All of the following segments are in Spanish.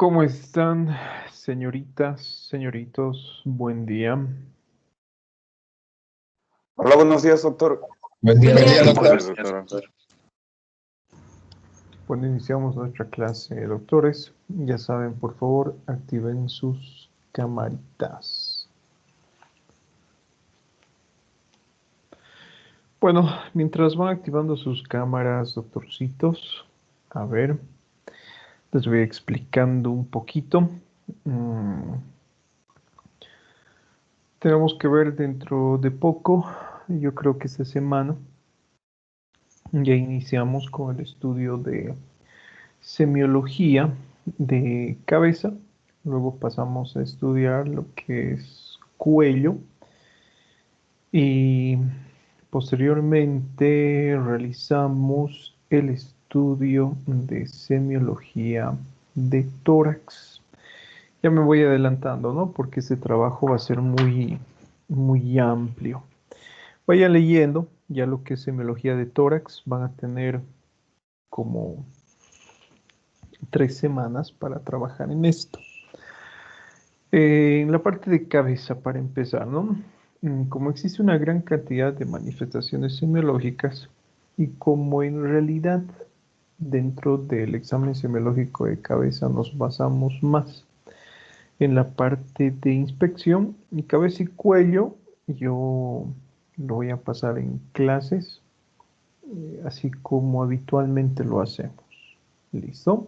¿Cómo están, señoritas, señoritos? Buen día. Hola, buenos días, doctor. Buen día, Buenos doctor. días, doctor. Bueno, iniciamos nuestra clase, doctores. Ya saben, por favor, activen sus camaritas. Bueno, mientras van activando sus cámaras, doctorcitos, a ver, les voy explicando un poquito. Tenemos que ver dentro de poco, yo creo que esta semana, ya iniciamos con el estudio de semiología de cabeza, luego pasamos a estudiar lo que es cuello y posteriormente realizamos el estudio de semiología de tórax. Ya me voy adelantando, ¿no? Porque este trabajo va a ser muy amplio. Vayan leyendo ya lo que es semiología de tórax, van a tener como 3 semanas para trabajar en esto. En la parte de cabeza, para empezar, ¿no? Como existe una gran cantidad de manifestaciones semiológicas y como en realidad dentro del examen semiológico de cabeza nos basamos más en la parte de inspección, y cabeza y cuello, yo lo voy a pasar en clases, así como habitualmente lo hacemos. ¿Listo?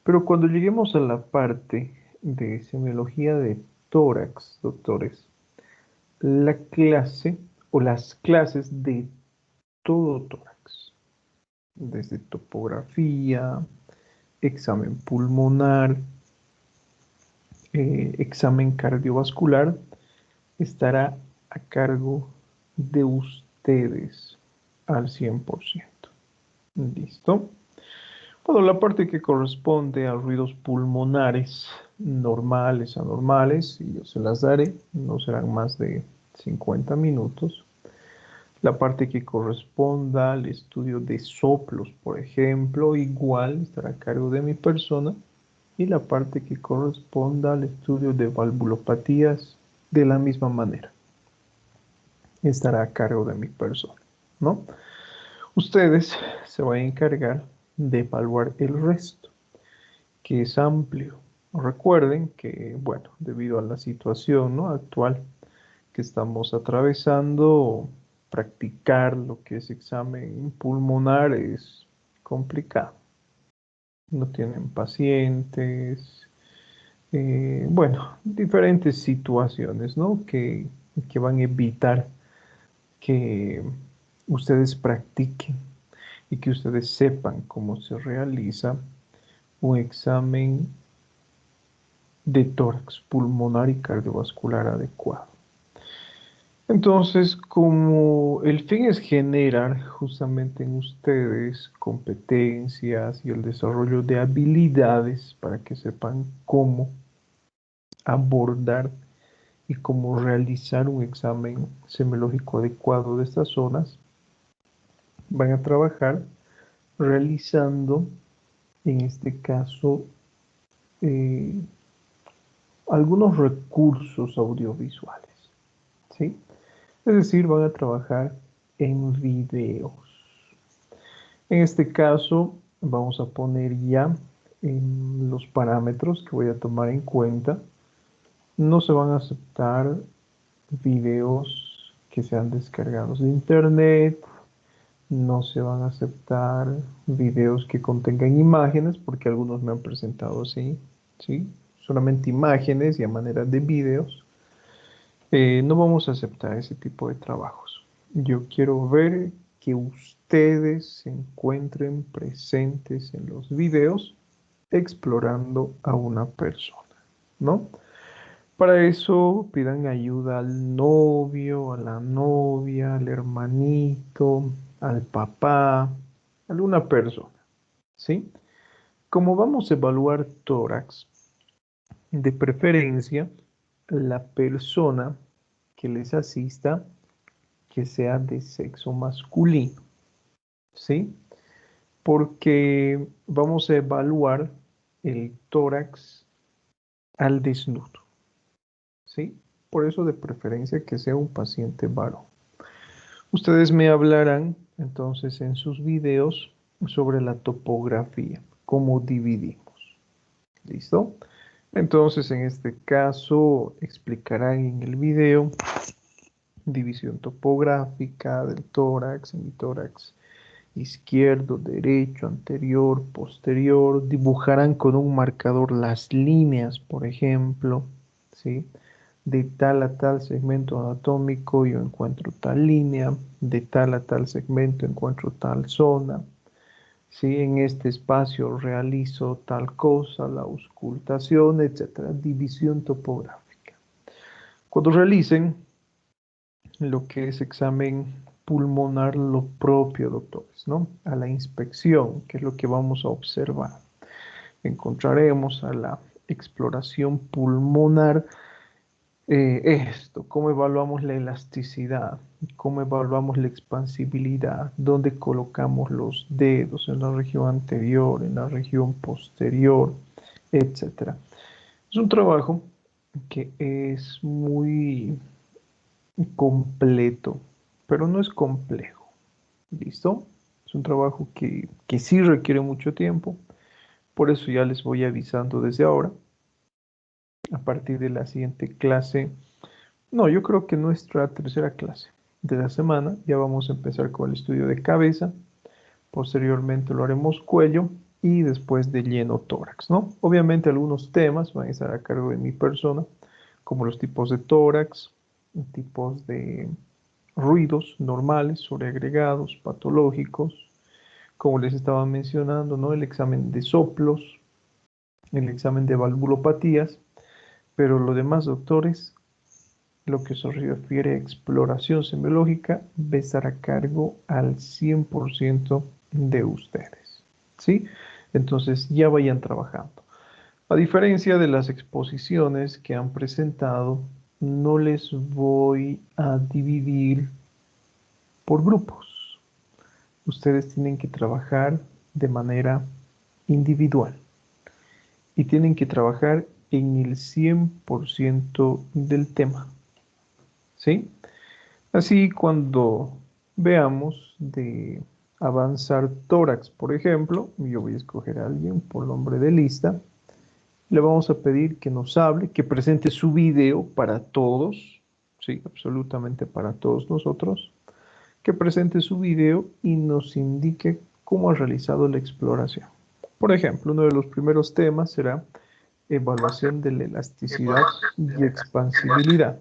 Pero cuando lleguemos a la parte de semiología de tórax, doctores, la clase o las clases de todo tórax, desde topografía, examen pulmonar, examen cardiovascular, estará a cargo de ustedes al 100%. ¿Listo? Bueno, la parte que corresponde a ruidos pulmonares normales, anormales, y yo se las daré, no serán más de 50 minutos. La parte que corresponda al estudio de soplos, por ejemplo, igual estará a cargo de mi persona. Y la parte que corresponda al estudio de valvulopatías, de la misma manera, estará a cargo de mi persona, ¿no? Ustedes se van a encargar de evaluar el resto, que es amplio. Recuerden que, bueno, debido a la situación, ¿no?, actual que estamos atravesando, practicar lo que es examen pulmonar es complicado. No tienen pacientes, bueno, diferentes situaciones, ¿no?, que van a evitar que ustedes practiquen y que ustedes sepan cómo se realiza un examen de tórax pulmonar y cardiovascular adecuado. Entonces, como el fin es generar justamente en ustedes competencias y el desarrollo de habilidades para que sepan cómo abordar y cómo realizar un examen semiológico adecuado de estas zonas, van a trabajar realizando, en este caso, eh, algunos recursos audiovisuales, ¿sí? Es decir, van a trabajar en videos. En este caso, vamos a poner ya en los parámetros que voy a tomar en cuenta. No se van a aceptar videos que sean descargados de internet, no se van a aceptar videos que contengan imágenes, porque algunos me han presentado así, ¿sí? Solamente imágenes y a manera de videos. No vamos a aceptar ese tipo de trabajos. Yo quiero ver que ustedes se encuentren presentes en los videos explorando a una persona, ¿no? Para eso pidan ayuda al novio, a la novia, al hermanito, al papá, a alguna persona, ¿sí? Como vamos a evaluar tórax, de preferencia, la persona que les asista que sea de sexo masculino, ¿sí? Porque vamos a evaluar el tórax al desnudo, ¿sí? Por eso de preferencia que sea un paciente varón. Ustedes me hablarán entonces en sus videos sobre la topografía, cómo dividimos. ¿Listo? Entonces en este caso explicarán en el video división topográfica del tórax, hemitórax izquierdo, derecho, anterior, posterior. Dibujarán con un marcador las líneas, por ejemplo, ¿sí? De tal a tal segmento anatómico yo encuentro tal línea, de tal a tal segmento encuentro tal zona, ¿sí? En este espacio realizo tal cosa, la auscultación, etcétera. División topográfica. Cuando realicen lo que es examen pulmonar, lo propio, doctores, ¿no? A la inspección, que es lo que vamos a observar. Encontraremos a la exploración pulmonar cómo evaluamos la elasticidad, cómo evaluamos la expansibilidad, dónde colocamos los dedos, en la región anterior, en la región posterior, etcétera. Es un trabajo que es muy completo, pero no es complejo. ¿Listo? Es un trabajo que sí requiere mucho tiempo, por eso ya les voy avisando desde ahora. A partir de la siguiente clase, no, yo creo que nuestra tercera clase de la semana ya vamos a empezar con el estudio de cabeza, posteriormente lo haremos cuello y después de lleno tórax, ¿no? Obviamente algunos temas van a estar a cargo de mi persona, como los tipos de tórax, tipos de ruidos normales, sobreagregados, patológicos, como les estaba mencionando, ¿no? El examen de soplos, el examen de valvulopatías, pero lo demás, doctores, lo que se refiere a exploración semiológica va a estar a cargo al 100% de ustedes, ¿sí? Entonces ya vayan trabajando. A diferencia de las exposiciones que han presentado, no les voy a dividir por grupos. Ustedes tienen que trabajar de manera individual y tienen que trabajar en el 100% del tema, ¿sí? Así cuando veamos de avanzar tórax, por ejemplo, yo voy a escoger a alguien por nombre de lista, le vamos a pedir que nos hable, que presente su video para todos, sí, absolutamente para todos nosotros, que presente su video y nos indique cómo ha realizado la exploración. Por ejemplo, uno de los primeros temas será evaluación de la elasticidad y expansibilidad.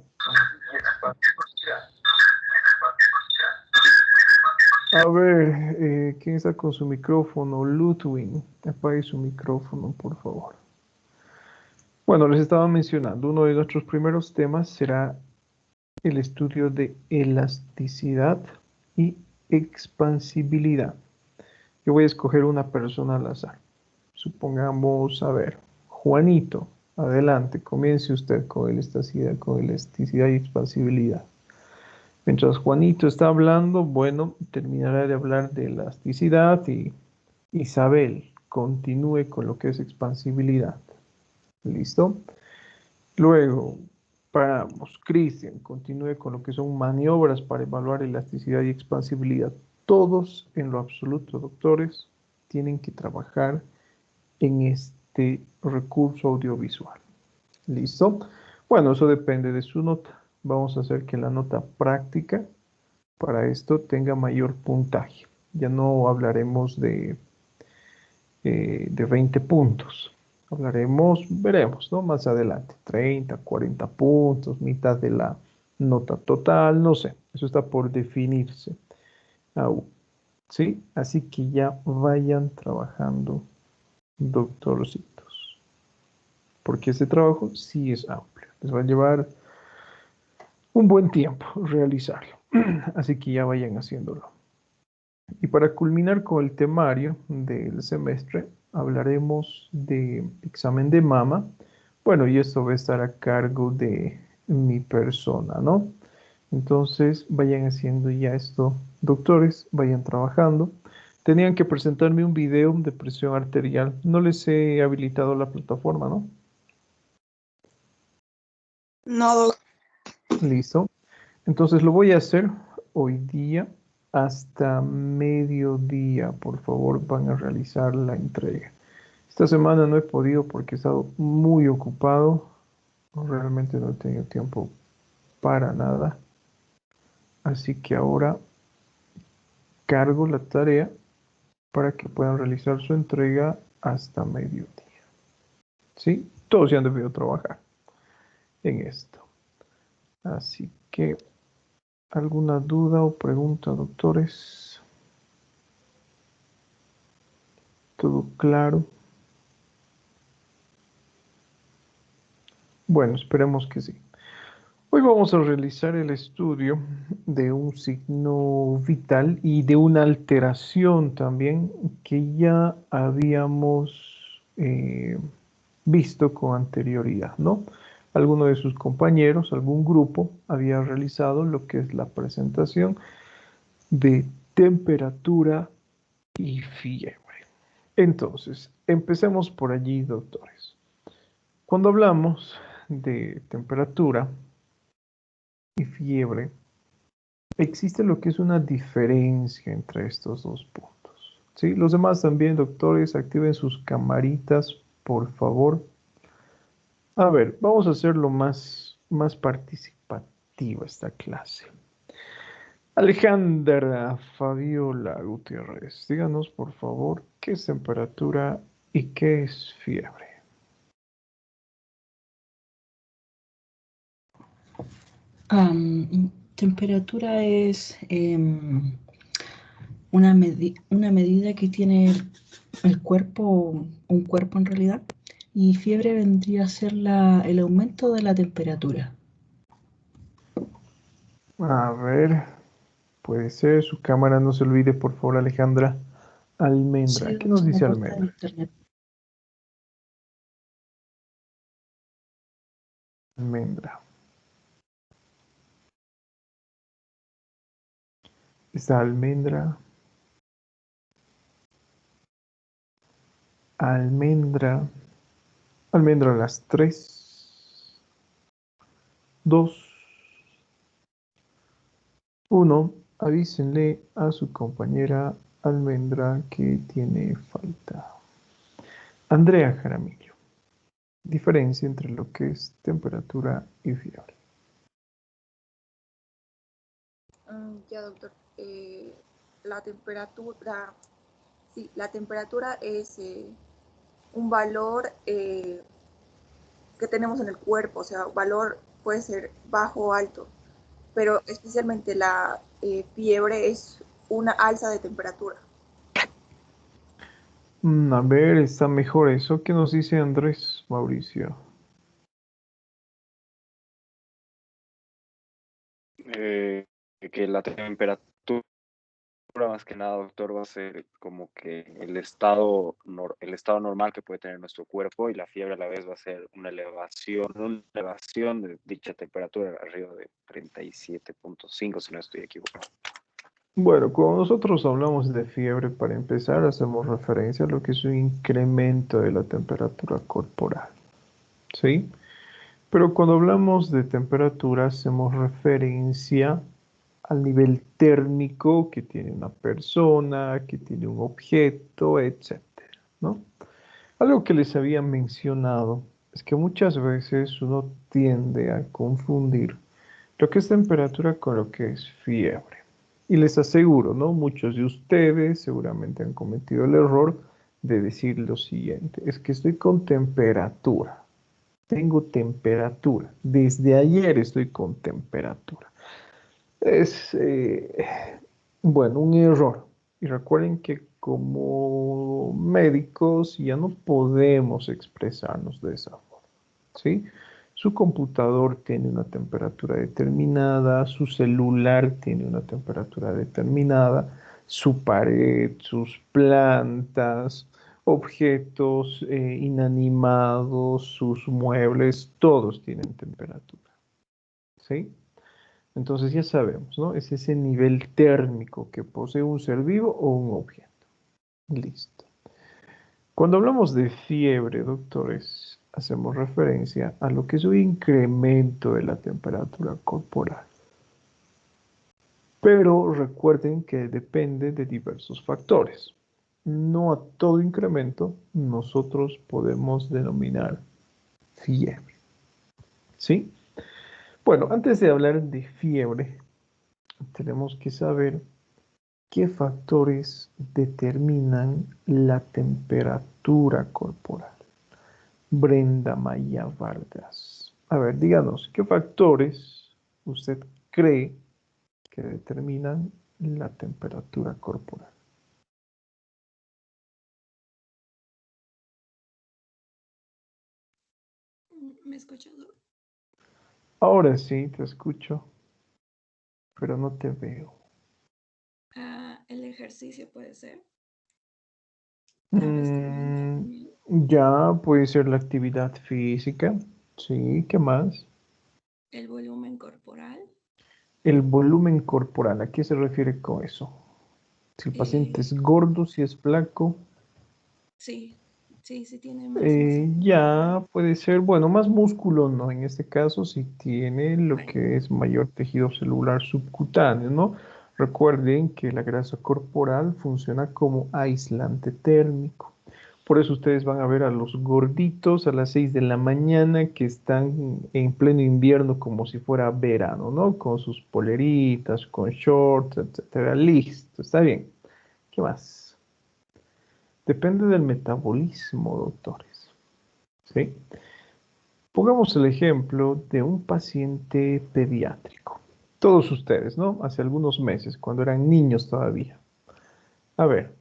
A ver, ¿quién está con su micrófono? Ludwig, apague su micrófono, por favor. Bueno, les estaba mencionando, uno de nuestros primeros temas será el estudio de elasticidad y expansibilidad. Yo voy a escoger una persona al azar. Supongamos, a ver, Juanito, adelante, comience usted con elasticidad y expansibilidad. Mientras Juanito está hablando, bueno, terminará de hablar de elasticidad y Isabel continúe con lo que es expansibilidad. ¿Listo? Luego, paramos. Cristian continúe con lo que son maniobras para evaluar elasticidad y expansibilidad. Todos, en lo absoluto, doctores, tienen que trabajar en este recurso audiovisual. ¿Listo? Bueno, eso depende de su nota. Vamos a hacer que la nota práctica para esto tenga mayor puntaje. Ya no hablaremos de 20 puntos. Hablaremos, veremos, ¿no? Más adelante, 30, 40 puntos, mitad de la nota total, no sé. Eso está por definirse aún. ¿Sí? Así que ya vayan trabajando, doctorcitos. Porque este trabajo sí es amplio. Les va a llevar un buen tiempo realizarlo. Así que ya vayan haciéndolo. Y para culminar con el temario del semestre, hablaremos de examen de mama. Bueno, y esto va a estar a cargo de mi persona, ¿no? Entonces, vayan haciendo ya esto, doctores, vayan trabajando. Tenían que presentarme un video de presión arterial. No les he habilitado la plataforma, ¿no? No, doc. Listo. Entonces lo voy a hacer hoy día hasta mediodía. Por favor, van a realizar la entrega. Esta semana no he podido porque he estado muy ocupado. Realmente no he tenido tiempo para nada. Así que ahora cargo la tarea para que puedan realizar su entrega hasta mediodía. ¿Sí? Todos ya han debido trabajar en esto. Así que, ¿alguna duda o pregunta, doctores? ¿Todo claro? Bueno, esperemos que sí. Hoy vamos a realizar el estudio de un signo vital y de una alteración también que ya habíamos visto con anterioridad, ¿no? Alguno de sus compañeros, algún grupo, había realizado lo que es la presentación de temperatura y fiebre. Entonces, empecemos por allí, doctores. Cuando hablamos de temperatura y fiebre, existe lo que es una diferencia entre estos dos puntos. ¿Sí? Los demás también, doctores, activen sus camaritas, por favor. A ver, vamos a hacerlo más participativa esta clase. Alejandra Fabiola Gutiérrez, díganos por favor qué es temperatura y qué es fiebre. Temperatura es una medida que tiene el cuerpo, un cuerpo en realidad, y fiebre vendría a ser el aumento de la temperatura. A ver, puede ser, su cámara no se olvide por favor, Alejandra. Sí, Almendra, ¿qué donde nos se me dice corta el Almendra? internet. Almendra. Está almendra. Almendra. Almendra a las 3, 2, 1. Avísenle a su compañera Almendra que tiene falta. Andrea Jaramillo. Diferencia entre lo que es temperatura y fiebre. Ya, doctor. La temperatura, sí, la temperatura es un valor que tenemos en el cuerpo, o sea, valor puede ser bajo o alto, pero especialmente la fiebre es una alza de temperatura. A ver, está mejor eso. ¿Qué nos dice Andrés Mauricio? Que la temperatura más que nada, doctor, va a ser como que el estado normal que puede tener nuestro cuerpo, y la fiebre a la vez va a ser una elevación de dicha temperatura arriba de 37.5, si no estoy equivocado. Bueno, cuando nosotros hablamos de fiebre, para empezar, hacemos referencia a lo que es un incremento de la temperatura corporal, ¿sí? Pero cuando hablamos de temperatura, hacemos referencia al nivel térmico que tiene una persona, que tiene un objeto, etcétera, ¿no? Algo que les había mencionado es que muchas veces uno tiende a confundir lo que es temperatura con lo que es fiebre. Y les aseguro, ¿no? Muchos de ustedes seguramente han cometido el error de decir lo siguiente, es que estoy con temperatura, tengo temperatura, desde ayer estoy con temperatura. Es, bueno, un error. Y recuerden que como médicos ya no podemos expresarnos de esa forma, ¿sí? Su computador tiene una temperatura determinada, su celular tiene una temperatura determinada, su pared, sus plantas, objetos inanimados, sus muebles, todos tienen temperatura, ¿sí? Entonces ya sabemos, ¿no? Es ese nivel térmico que posee un ser vivo o un objeto. Listo. Cuando hablamos de fiebre, doctores, hacemos referencia a lo que es un incremento de la temperatura corporal. Pero recuerden que depende de diversos factores. No a todo incremento nosotros podemos denominar fiebre. ¿Sí? Bueno, antes de hablar de fiebre, tenemos que saber qué factores determinan la temperatura corporal. Brenda Maya Vargas. A ver, díganos, ¿qué factores usted cree que determinan la temperatura corporal? ¿Me escuchas? Ahora sí, te escucho, pero no te veo. El ejercicio puede ser. La vestimenta también. Ya puede ser la actividad física. Sí, ¿qué más? El volumen corporal. El volumen corporal, ¿a qué se refiere con eso? Si el paciente es gordo, si es flaco. Sí, sí tiene más masa Ya corporal. puede ser, bueno, más músculo no, en este caso si tiene lo Bueno, que es mayor tejido celular subcutáneo, ¿no? Recuerden que la grasa corporal funciona como aislante térmico. Por eso ustedes van a ver a los gorditos a las 6 de la mañana que están en pleno invierno como si fuera verano, ¿no? Con sus poleritas, con shorts, etcétera. Listo, está bien. ¿Qué más? Depende del metabolismo, doctores. ¿Sí? Pongamos el ejemplo de un paciente pediátrico. Todos ustedes, ¿no? Hace algunos meses, cuando eran niños todavía. A ver,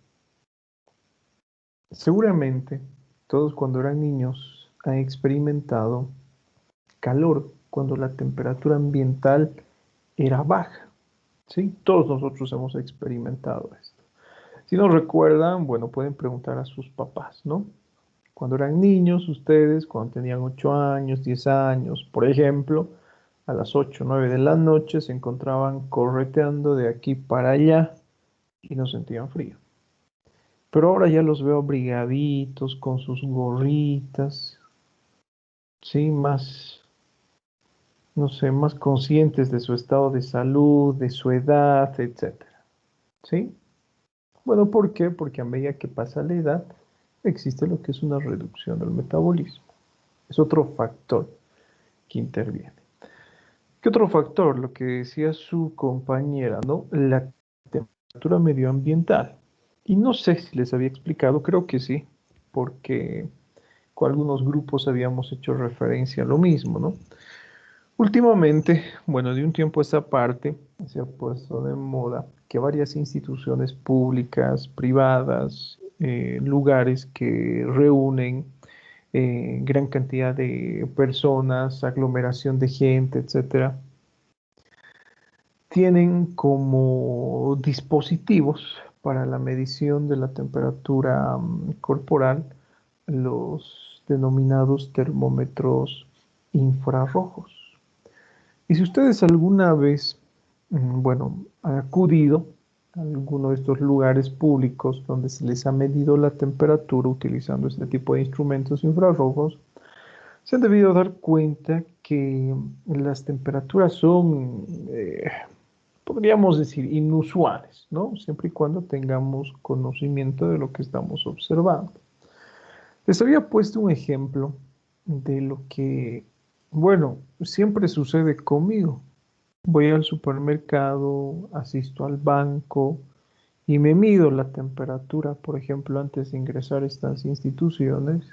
seguramente todos cuando eran niños han experimentado calor cuando la temperatura ambiental era baja. ¿Sí? Todos nosotros hemos experimentado esto. Si no recuerdan, bueno, pueden preguntar a sus papás, ¿no? Cuando eran niños, ustedes, cuando tenían 8 años, 10 años, por ejemplo, a las 8 o 9 de la noche se encontraban correteando de aquí para allá y no sentían frío. Pero ahora ya los veo abrigaditos con sus gorritas, sí, más, no sé, más conscientes de su estado de salud, de su edad, etcétera. ¿Sí? Bueno, ¿por qué? Porque a medida que pasa la edad, existe lo que es una reducción del metabolismo. Es otro factor que interviene. ¿Qué otro factor? Lo que decía su compañera, ¿no? La temperatura medioambiental. Y no sé si les había explicado, creo que sí, porque con algunos grupos habíamos hecho referencia a lo mismo, ¿no? Últimamente, bueno, de un tiempo a esta parte, se ha puesto de moda que varias instituciones públicas, privadas, lugares que reúnen gran cantidad de personas, aglomeración de gente, etcétera, tienen como dispositivos para la medición de la temperatura corporal los denominados termómetros infrarrojos. Y si ustedes alguna vez, bueno, han acudido a alguno de estos lugares públicos donde se les ha medido la temperatura utilizando este tipo de instrumentos infrarrojos, se han debido dar cuenta que las temperaturas son, podríamos decir, inusuales, ¿no? Siempre y cuando tengamos conocimiento de lo que estamos observando. Les había puesto un ejemplo de lo que, bueno, siempre sucede conmigo. Voy al supermercado, asisto al banco y me mido la temperatura, por ejemplo, antes de ingresar a estas instituciones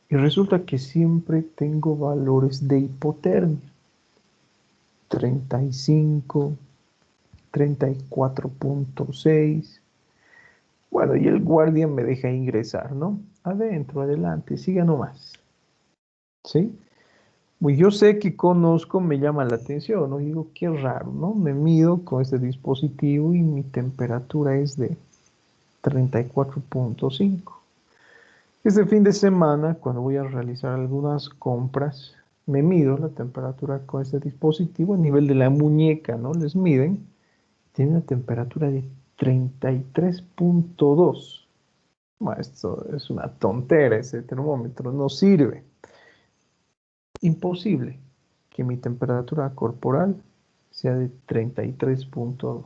y resulta que siempre tengo valores de hipotermia. 35, 34.6. Bueno, y el guardia me deja ingresar, ¿no? Adentro, adelante, siga nomás. ¿Sí? Pues yo sé que conozco, me llama la atención, ¿no? Digo, qué raro, ¿no? Me mido con este dispositivo y mi temperatura es de 34.5. Este fin de semana, cuando voy a realizar algunas compras, me mido la temperatura con este dispositivo a nivel de la muñeca, ¿no? Les miden, tiene una temperatura de 33.2. Bueno, esto es una tontera, ese termómetro no sirve. Imposible que mi temperatura corporal sea de 33,2,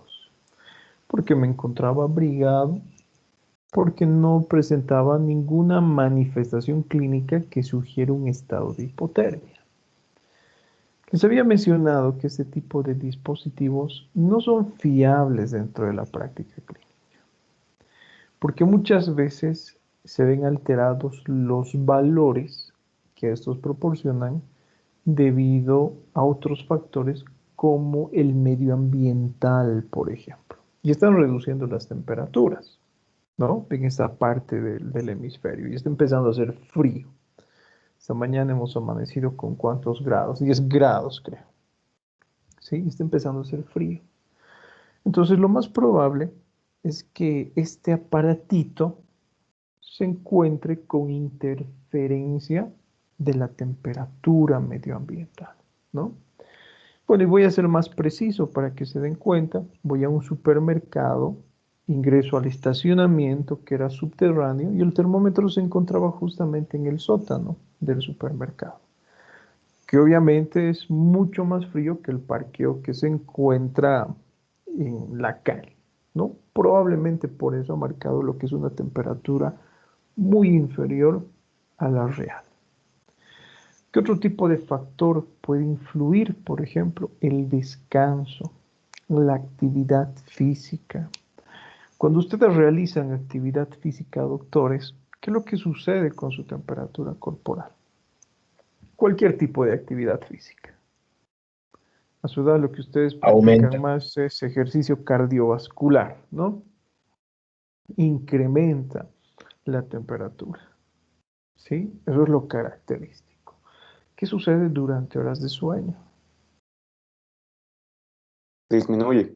porque me encontraba abrigado, porque no presentaba ninguna manifestación clínica que sugiera un estado de hipotermia. Les había mencionado que este tipo de dispositivos no son fiables dentro de la práctica clínica, porque muchas veces se ven alterados los valores que estos proporcionan debido a otros factores como el medio ambiental, por ejemplo. Y están reduciendo las temperaturas, ¿no? En esta parte del hemisferio. Y está empezando a hacer frío. Esta mañana hemos amanecido con ¿cuántos grados? 10 grados, creo. ¿Sí? Está empezando a hacer frío. Entonces, lo más probable es que este aparatito se encuentre con interferencia de la temperatura medioambiental, ¿no? Bueno, y voy a ser más preciso para que se den cuenta. Voy a un supermercado, ingreso al estacionamiento que era subterráneo y el termómetro se encontraba justamente en el sótano del supermercado, que obviamente es mucho más frío que el parqueo que se encuentra en la calle, ¿no? Probablemente por eso ha marcado lo que es una temperatura muy inferior a la real. ¿Qué otro tipo de factor puede influir? Por ejemplo, el descanso, la actividad física. Cuando ustedes realizan actividad física, doctores, ¿qué es lo que sucede con su temperatura corporal? Cualquier tipo de actividad física. A su edad lo que ustedes practican Aumenta. más es ejercicio cardiovascular, ¿no? Incrementa la temperatura, ¿sí? Eso es lo característico. ¿Qué sucede durante horas de sueño? Disminuye.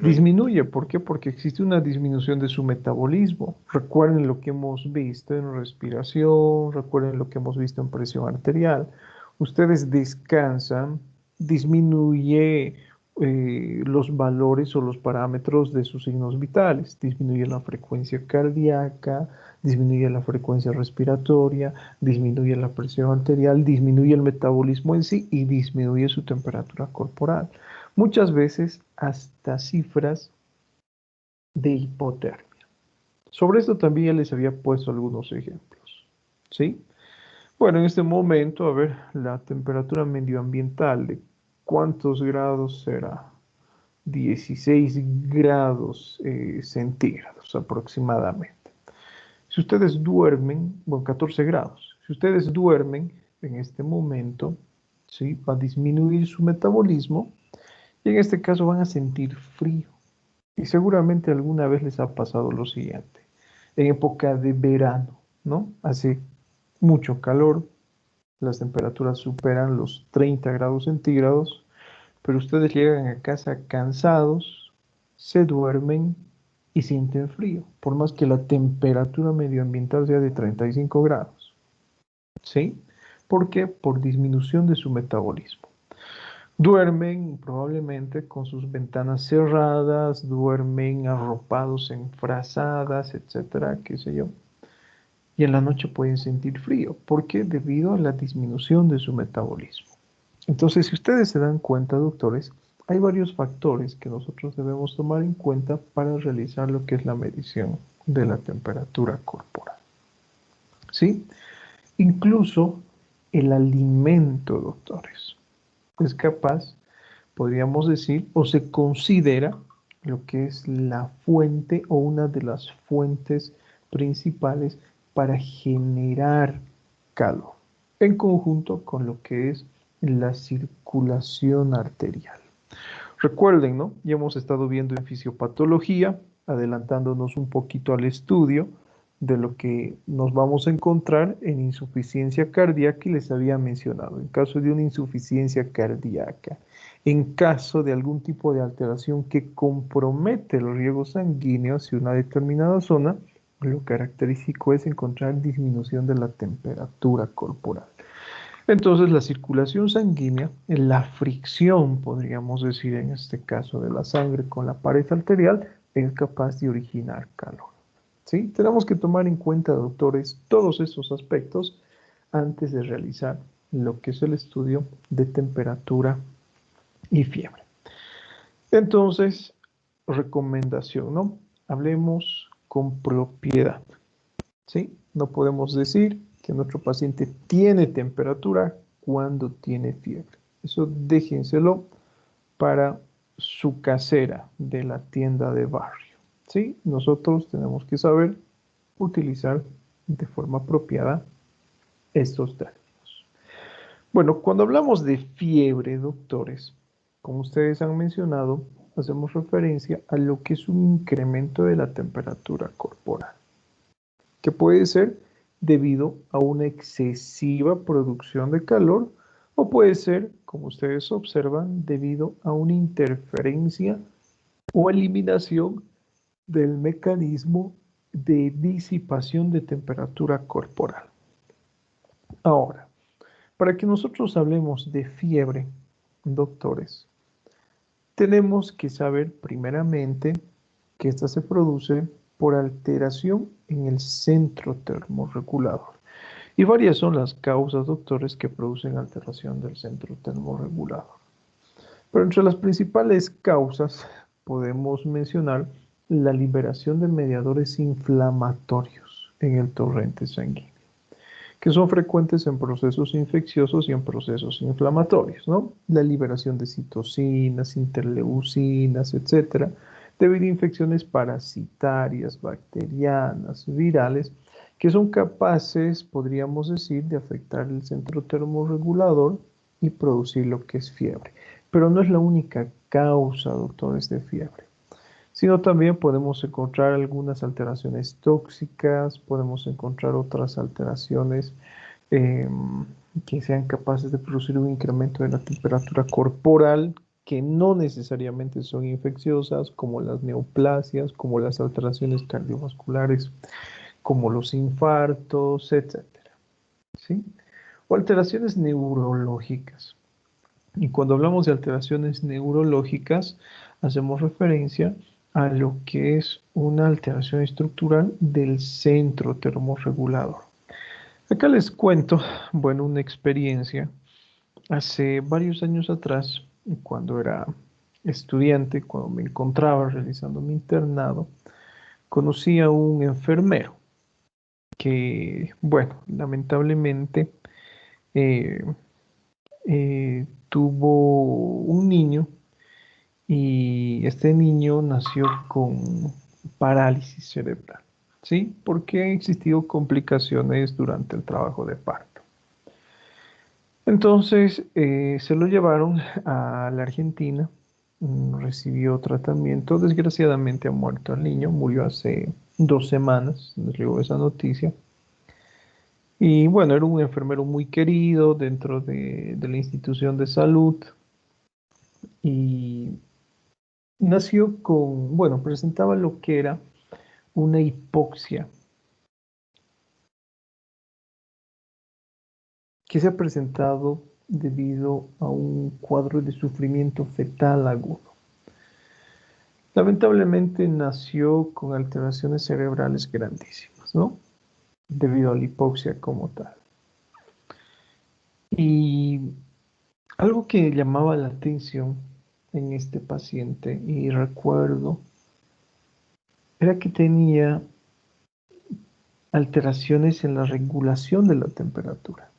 Disminuye, ¿por qué? Porque existe una disminución de su metabolismo. Recuerden lo que hemos visto en respiración, recuerden lo que hemos visto en presión arterial. Ustedes descansan, disminuye los valores o los parámetros de sus signos vitales, disminuye la frecuencia cardíaca, disminuye la frecuencia respiratoria, disminuye la presión arterial, disminuye el metabolismo en sí y disminuye su temperatura corporal. Muchas veces hasta cifras de hipotermia. Sobre esto también ya les había puesto algunos ejemplos, ¿sí? Bueno, en este momento, a ver, la temperatura medioambiental de cuántos grados será. 16 grados centígrados aproximadamente. Si ustedes duermen, bueno, 14 grados. Si ustedes duermen en este momento, ¿sí? Va a disminuir su metabolismo y en este caso van a sentir frío. Y seguramente alguna vez les ha pasado lo siguiente. En época de verano, ¿no? Hace mucho calor, las temperaturas superan los 30 grados centígrados, pero ustedes llegan a casa cansados, se duermen y sienten frío, por más que la temperatura medioambiental sea de 35 grados. ¿Sí? ¿Por qué? Por disminución de su metabolismo. Duermen probablemente con sus ventanas cerradas, duermen arropados en frazadas, etcétera, qué sé yo. Y en la noche pueden sentir frío. ¿Por qué? Debido a la disminución de su metabolismo. Entonces, si ustedes se dan cuenta, doctores, hay varios factores que nosotros debemos tomar en cuenta para realizar lo que es la medición de la temperatura corporal. ¿Sí? Incluso el alimento, doctores, es capaz, podríamos decir, o se considera lo que es la fuente o una de las fuentes principales para generar calor, en conjunto con lo que es la circulación arterial. Recuerden, ¿no? Ya hemos estado viendo en fisiopatología, adelantándonos un poquito al estudio de lo que nos vamos a encontrar en insuficiencia cardíaca y les había mencionado, en caso de una insuficiencia cardíaca, en caso de algún tipo de alteración que compromete el riego sanguíneo hacia una determinada zona, lo característico es encontrar disminución de la temperatura corporal. Entonces, la circulación sanguínea, la fricción, podríamos decir en este caso, de la sangre con la pared arterial, es capaz de originar calor. ¿sí? Tenemos que tomar en cuenta, doctores, todos esos aspectos antes de realizar lo que es el estudio de temperatura y fiebre. Entonces, recomendación, ¿no? Hablemos con propiedad, ¿sí? No podemos decir que nuestro paciente tiene temperatura cuando tiene fiebre. Eso déjenselo para su casera de la tienda de barrio, ¿sí? Nosotros tenemos que saber utilizar de forma apropiada estos términos. Bueno, cuando hablamos de fiebre, doctores, como ustedes han mencionado, hacemos referencia a lo que es un incremento de la temperatura corporal, que puede ser debido a una excesiva producción de calor o puede ser, como ustedes observan, debido a una interferencia o eliminación del mecanismo de disipación de temperatura corporal. Ahora, para que nosotros hablemos de fiebre, doctores, tenemos que saber primeramente que esta se produce por alteración en el centro termorregulador. Y varias son las causas, doctores, que producen alteración del centro termorregulador. Pero entre las principales causas podemos mencionar la liberación de mediadores inflamatorios en el torrente sanguíneo, que son frecuentes en procesos infecciosos y en procesos inflamatorios, ¿no? La liberación de citocinas, interleucinas, etcétera, debido a infecciones parasitarias, bacterianas, virales, que son capaces, podríamos decir, de afectar el centro termorregulador y producir lo que es fiebre. Pero no es la única causa, doctores, de fiebre, sino también podemos encontrar algunas alteraciones tóxicas, podemos encontrar otras alteraciones eh, que sean capaces de producir un incremento de la temperatura corporal, que no necesariamente son infecciosas, como las neoplasias, como las alteraciones cardiovasculares, como los infartos, etcétera, ¿sí? O alteraciones neurológicas. Y cuando hablamos de alteraciones neurológicas, hacemos referencia a lo que es una alteración estructural del centro termorregulador. Acá les cuento, bueno, una experiencia. Hace varios años atrás, cuando era estudiante, cuando me encontraba realizando mi internado, conocí a un enfermero que, bueno, lamentablemente eh, tuvo un niño y este niño nació con parálisis cerebral, ¿sí? Porque han existido complicaciones durante el trabajo de parto. Entonces se lo llevaron a la Argentina, recibió tratamiento, desgraciadamente ha muerto el niño, murió hace 2 semanas, nos llegó esa noticia. Y bueno, era un enfermero muy querido dentro de la institución de salud y nació con, bueno, presentaba lo que era una hipoxia que se ha presentado debido a un cuadro de sufrimiento fetal agudo. Lamentablemente nació con alteraciones cerebrales grandísimas, ¿no? Debido a la hipoxia como tal. Y algo que llamaba la atención en este paciente, y recuerdo, era que tenía alteraciones en la regulación de la temperatura.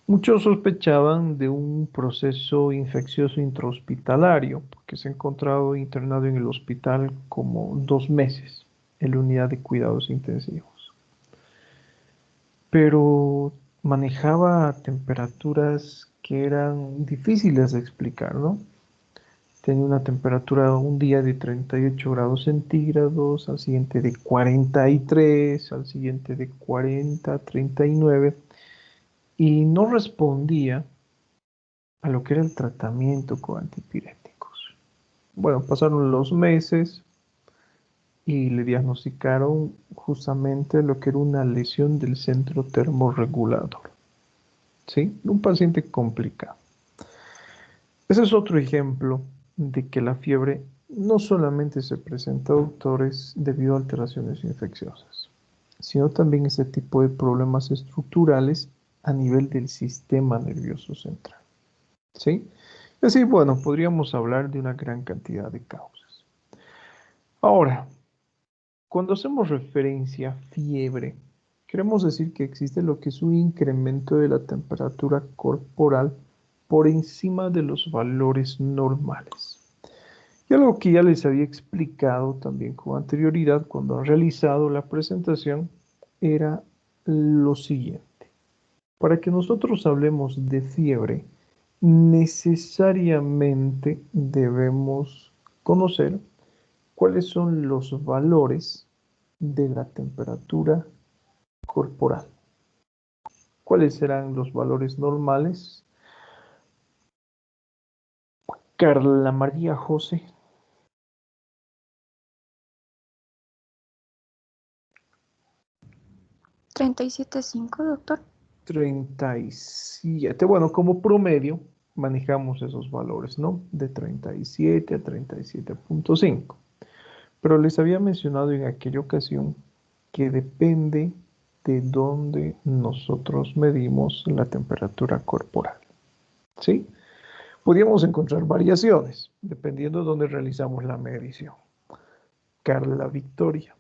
Muchos sospechaban de un proceso infeccioso intrahospitalario, porque se ha encontrado internado en el hospital como 2 meses en la unidad de cuidados intensivos. Pero manejaba temperaturas que eran difíciles de explicar, ¿no? Tenía una temperatura un día de 38 grados centígrados, al siguiente de 43, al siguiente de 40, 39, y no respondía a lo que era el tratamiento con antipiréticos. Bueno, pasaron los meses y le diagnosticaron justamente lo que era una lesión del centro termorregulador. ¿Sí? Un paciente complicado. Ese es otro ejemplo de que la fiebre no solamente se presenta, doctores, debido a alteraciones infecciosas, sino también ese tipo de problemas estructurales a nivel del sistema nervioso central. ¿Sí? Es decir, bueno, podríamos hablar de una gran cantidad de causas. Ahora, cuando hacemos referencia a fiebre, queremos decir que existe lo que es un incremento de la temperatura corporal por encima de los valores normales. Y algo que ya les había explicado también con anterioridad cuando han realizado la presentación era lo siguiente. Para que nosotros hablemos de fiebre, necesariamente debemos conocer cuáles son los valores de la temperatura corporal. ¿Cuáles serán los valores normales? Carla María José. 37,5, doctor. 37. Bueno, como promedio manejamos esos valores, ¿no? De 37 a 37.5. Pero les había mencionado en aquella ocasión que depende de dónde nosotros medimos la temperatura corporal. ¿Sí? Podríamos encontrar variaciones dependiendo de dónde realizamos la medición. Carla Victoria,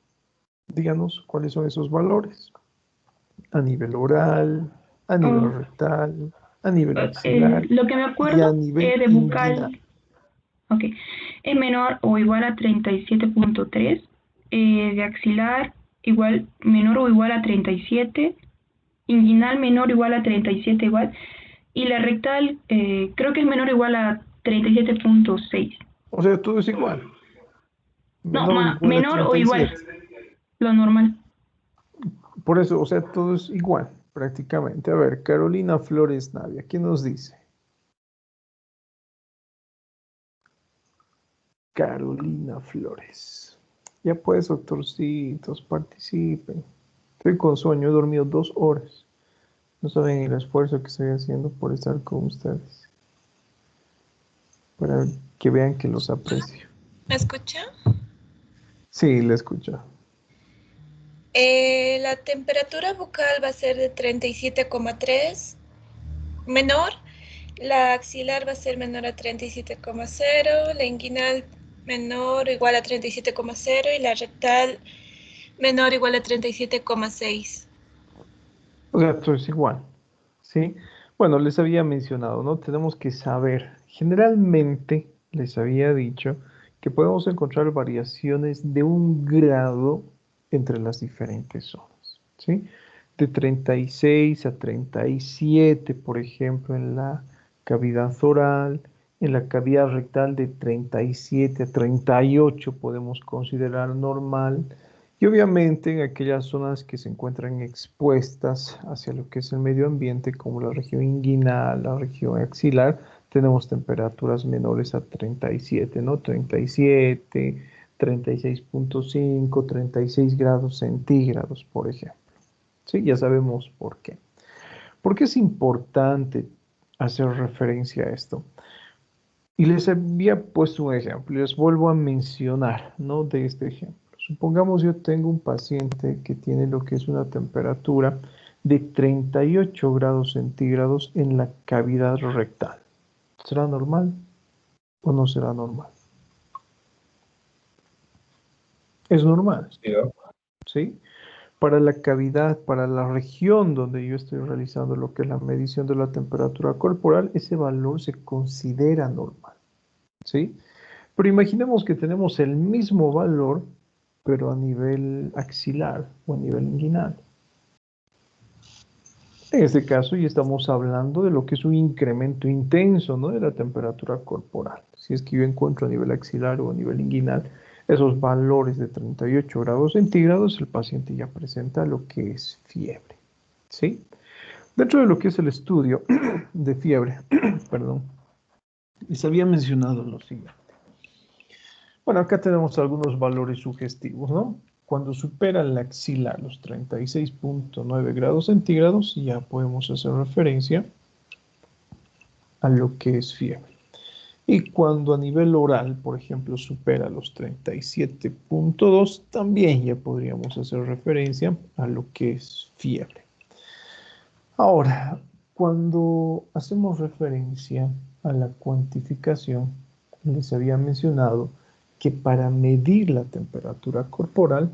díganos cuáles son esos valores. A nivel oral, a nivel rectal, a nivel axilar Lo que me y a acuerdo nivel de inguinal. bucal, ok, es menor o igual a 37.3, de axilar igual menor o igual a 37, inguinal menor o igual a 37 igual, y la rectal creo que es menor o igual a 37.6. O sea, todo es igual. No, Menor o igual a menor o igual, 37. lo normal. Por eso, o sea, todo es igual, prácticamente. A ver, Carolina Flores Navia, ¿qué nos dice? Carolina Flores. Ya pues, doctorcitos, participen. Estoy con sueño, he dormido 2 horas. No saben el esfuerzo que estoy haciendo por estar con ustedes. Para que vean que los aprecio. ¿Me escucha? Sí, le escucho. La temperatura bucal va a ser de 37,3 menor. La axilar va a ser menor a 37,0, la inguinal menor o igual a 37,0 y la rectal menor o igual a 37,6. O sea, todo es igual. ¿Sí? Bueno, les había mencionado, ¿no? Tenemos que saber. Generalmente les había dicho que podemos encontrar variaciones de 1 grado entre las diferentes zonas, ¿sí? De 36 a 37, por ejemplo, en la cavidad oral, en la cavidad rectal de 37 a 38 podemos considerar normal. Y obviamente en aquellas zonas que se encuentran expuestas hacia lo que es el medio ambiente, como la región inguinal, la región axilar, tenemos temperaturas menores a 37, ¿no? 37, 36.5, 36 grados centígrados, por ejemplo. Sí, ya sabemos por qué. ¿Por qué es importante hacer referencia a esto? Y les había puesto un ejemplo, les vuelvo a mencionar, ¿no? De este ejemplo. Supongamos yo tengo un paciente que tiene lo que es una temperatura de 38 grados centígrados en la cavidad rectal. ¿Será normal o no será normal? Es normal, ¿sí? Para la cavidad, para la región donde yo estoy realizando lo que es la medición de la temperatura corporal, ese valor se considera normal, ¿sí? Pero imaginemos que tenemos el mismo valor, pero a nivel axilar o a nivel inguinal. En este caso ya estamos hablando de lo que es un incremento intenso, ¿no? De la temperatura corporal. Si es que yo encuentro a nivel axilar o a nivel inguinal esos valores de 38 grados centígrados, el paciente ya presenta lo que es fiebre, ¿sí? Dentro de lo que es el estudio de fiebre, perdón, les había mencionado lo siguiente. Bueno, acá tenemos algunos valores sugestivos, ¿no? Cuando supera la axila los 36.9 grados centígrados, ya podemos hacer referencia a lo que es fiebre. Y cuando a nivel oral, por ejemplo, supera los 37.2, también ya podríamos hacer referencia a lo que es fiebre. Ahora, cuando hacemos referencia a la cuantificación, les había mencionado que para medir la temperatura corporal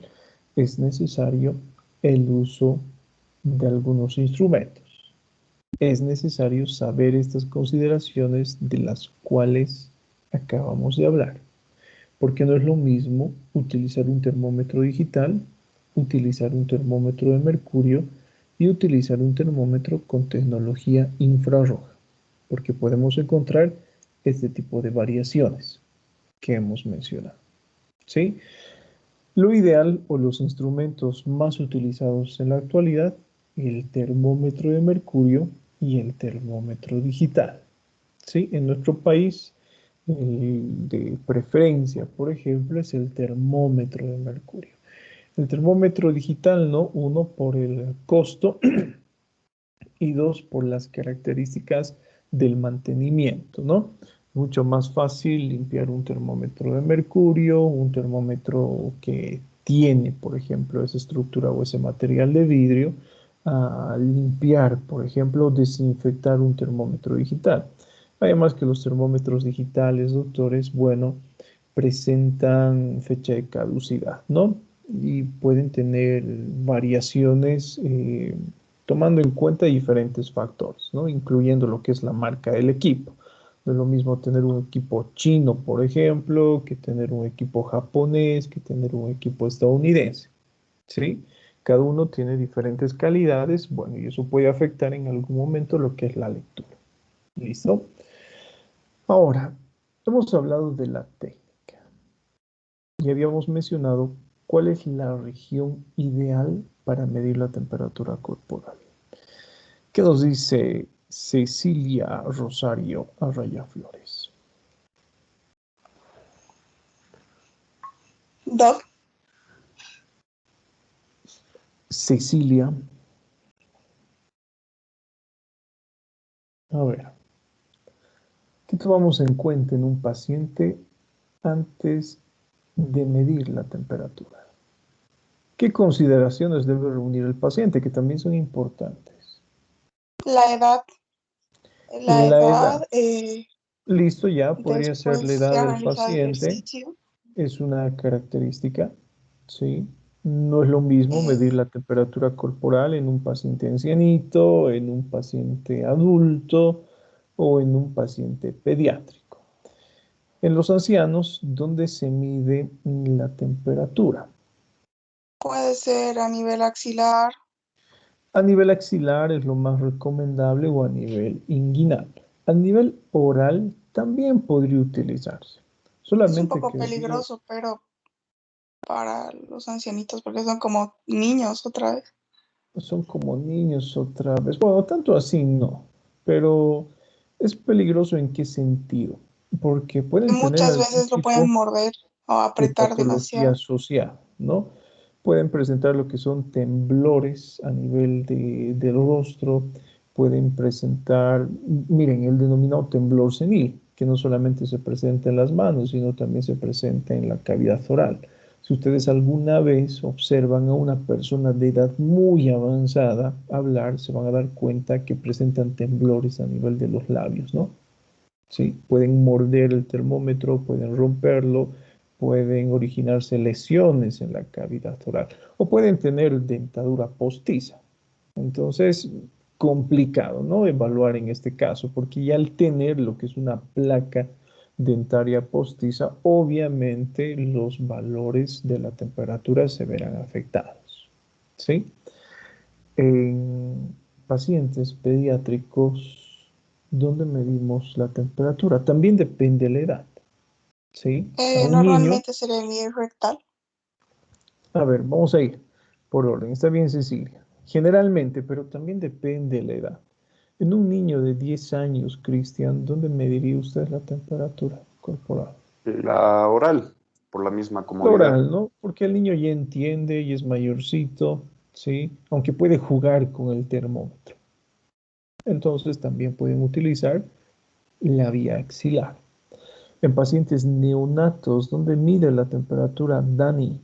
es necesario el uso de algunos instrumentos. Es necesario saber estas consideraciones de las cuales acabamos de hablar, porque no es lo mismo utilizar un termómetro digital, utilizar un termómetro de mercurio y utilizar un termómetro con tecnología infrarroja, porque podemos encontrar este tipo de variaciones que hemos mencionado. ¿Sí? Lo ideal o los instrumentos más utilizados en la actualidad, el termómetro de mercurio y el termómetro digital. ¿Sí? En nuestro país, de preferencia, por ejemplo, es el termómetro de mercurio. El termómetro digital, ¿no? Uno, por el costo y dos, por las características del mantenimiento, ¿no? Mucho más fácil limpiar un termómetro de mercurio, un termómetro que tiene, por ejemplo, esa estructura o ese material de vidrio, a limpiar, por ejemplo, desinfectar un termómetro digital. Además que los termómetros digitales, doctores, bueno, presentan fecha de caducidad, ¿no? Y pueden tener variaciones tomando en cuenta diferentes factores, ¿no? Incluyendo lo que es la marca del equipo. No es lo mismo tener un equipo chino, por ejemplo, que tener un equipo japonés, que tener un equipo estadounidense, ¿sí? Cada uno tiene diferentes calidades, bueno, y eso puede afectar en algún momento lo que es la lectura. ¿Listo? Ahora, hemos hablado de la técnica y habíamos mencionado cuál es la región ideal para medir la temperatura corporal. ¿Qué nos dice Cecilia Rosario Arraya Flores? Doc, Cecilia, a ver, ¿qué tomamos en cuenta en un paciente antes de medir la temperatura? ¿Qué consideraciones debe reunir el paciente, que también son importantes? la edad, La edad. eh, Listo, ya podría ser la después edad de del realizar paciente. ejercicio. Es una característica, ¿sí? No es lo mismo medir eh, la temperatura corporal en un paciente ancianito, en un paciente adulto o en un paciente pediátrico. En los ancianos, ¿dónde se mide la temperatura? Puede ser a nivel axilar, A nivel axilar es lo más recomendable o a nivel inguinal. A nivel oral también podría utilizarse. es un Solamente poco que peligroso, pero para los ancianitos, porque son como niños otra vez. son como niños otra vez. Bueno, tanto así no, pero es peligroso en qué sentido, porque Que pueden tener muchas algún veces lo pueden tipo morder o de apretar patología demasiado. asociada, ¿no? Pueden presentar lo que son temblores a nivel del rostro, pueden presentar, miren, el denominado temblor senil, que no solamente se presenta en las manos, sino también se presenta en la cavidad oral. Si ustedes alguna vez observan a una persona de edad muy avanzada hablar, se van a dar cuenta que presentan temblores a nivel de los labios, ¿no? ¿Sí? Pueden morder el termómetro, pueden romperlo, pueden originarse lesiones en la cavidad oral o pueden tener dentadura postiza. Entonces, complicado, ¿no? Evaluar en este caso, porque ya al tener lo que es una placa dentaria postiza, obviamente los valores de la temperatura se verán afectados, ¿sí? En pacientes pediátricos, ¿dónde medimos la temperatura? También depende de la edad, ¿sí? A un niño, Normalmente sería el nivel rectal. a ver, vamos a ir por orden, está bien, Cecilia. Generalmente, pero también depende de la edad. En un niño de 10 años, Cristian, ¿dónde mediría usted la temperatura corporal? La oral, por la misma La comodidad. oral, ¿no? Porque el niño ya entiende y es mayorcito, ¿sí? Aunque puede jugar con el termómetro. Entonces también pueden utilizar la vía axilar. En pacientes neonatos, ¿dónde mide la temperatura Dani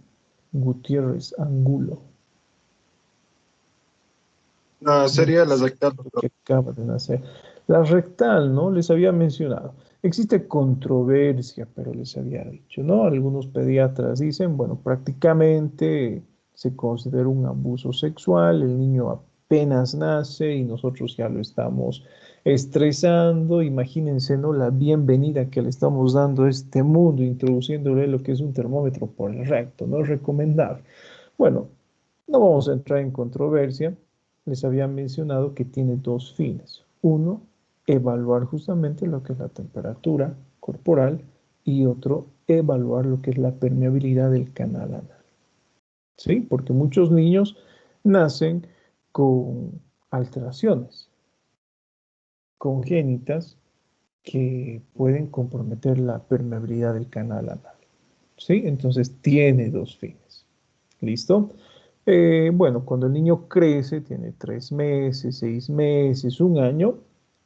Gutiérrez Angulo? Sería la rectal, Que doctor. acaba de nacer. La rectal, ¿no? Les había mencionado. Existe controversia, pero les había dicho, ¿no? Algunos pediatras dicen, bueno, prácticamente se considera un abuso sexual, el niño apenas nace y nosotros ya lo estamos estresando. Imagínense, ¿no? La bienvenida que le estamos dando a este mundo, introduciéndole lo que es un termómetro por el recto, no es recomendable. Bueno, no vamos a entrar en controversia. Les había mencionado que tiene dos fines. Uno, evaluar justamente lo que es la temperatura corporal y otro, evaluar lo que es la permeabilidad del canal anal. ¿Sí? Porque muchos niños nacen con alteraciones congénitas que pueden comprometer la permeabilidad del canal anal. ¿Sí? Entonces tiene dos fines. ¿Listo? Bueno, cuando el niño crece, tiene 3 meses, 6 meses, un año,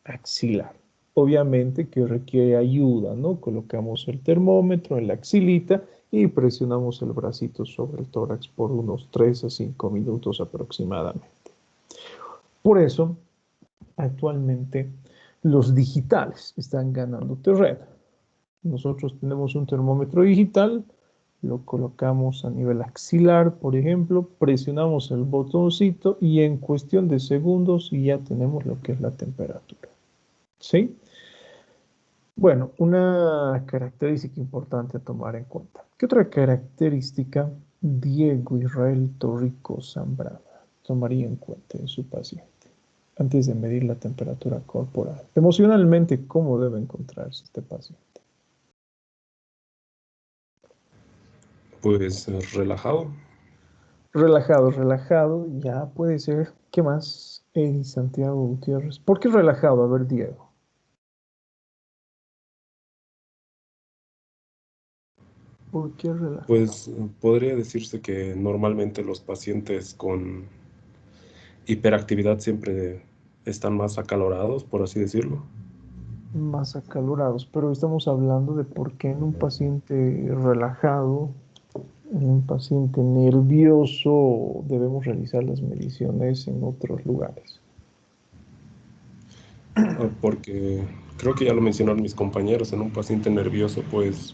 axilar. Obviamente que requiere ayuda, ¿no? Colocamos el termómetro en la axilita y presionamos el bracito sobre el tórax por unos 3 a 5 minutos aproximadamente. Por eso, actualmente, los digitales están ganando terreno. Nosotros tenemos un termómetro digital, lo colocamos a nivel axilar, por ejemplo, presionamos el botoncito y en cuestión de segundos ya tenemos lo que es la temperatura. ¿Sí? Bueno, una característica importante a tomar en cuenta. ¿Qué otra característica Diego Israel Torrico Zambrana tomaría en cuenta en su paciente antes de medir la temperatura corporal? Emocionalmente, ¿cómo debe encontrarse este paciente? Pues relajado. Relajado, relajado, ya puede ser. ¿Qué más? Eddie Santiago Gutiérrez. ¿Por qué relajado? A ver, Diego. ¿Por qué relajado? Pues podría decirse que normalmente los pacientes con hiperactividad siempre están más acalorados, por así decirlo. Más acalorados, pero estamos hablando de por qué en un paciente relajado, en un paciente nervioso, debemos realizar las mediciones en otros lugares. Porque creo que ya lo mencionaron mis compañeros, en un paciente nervioso, pues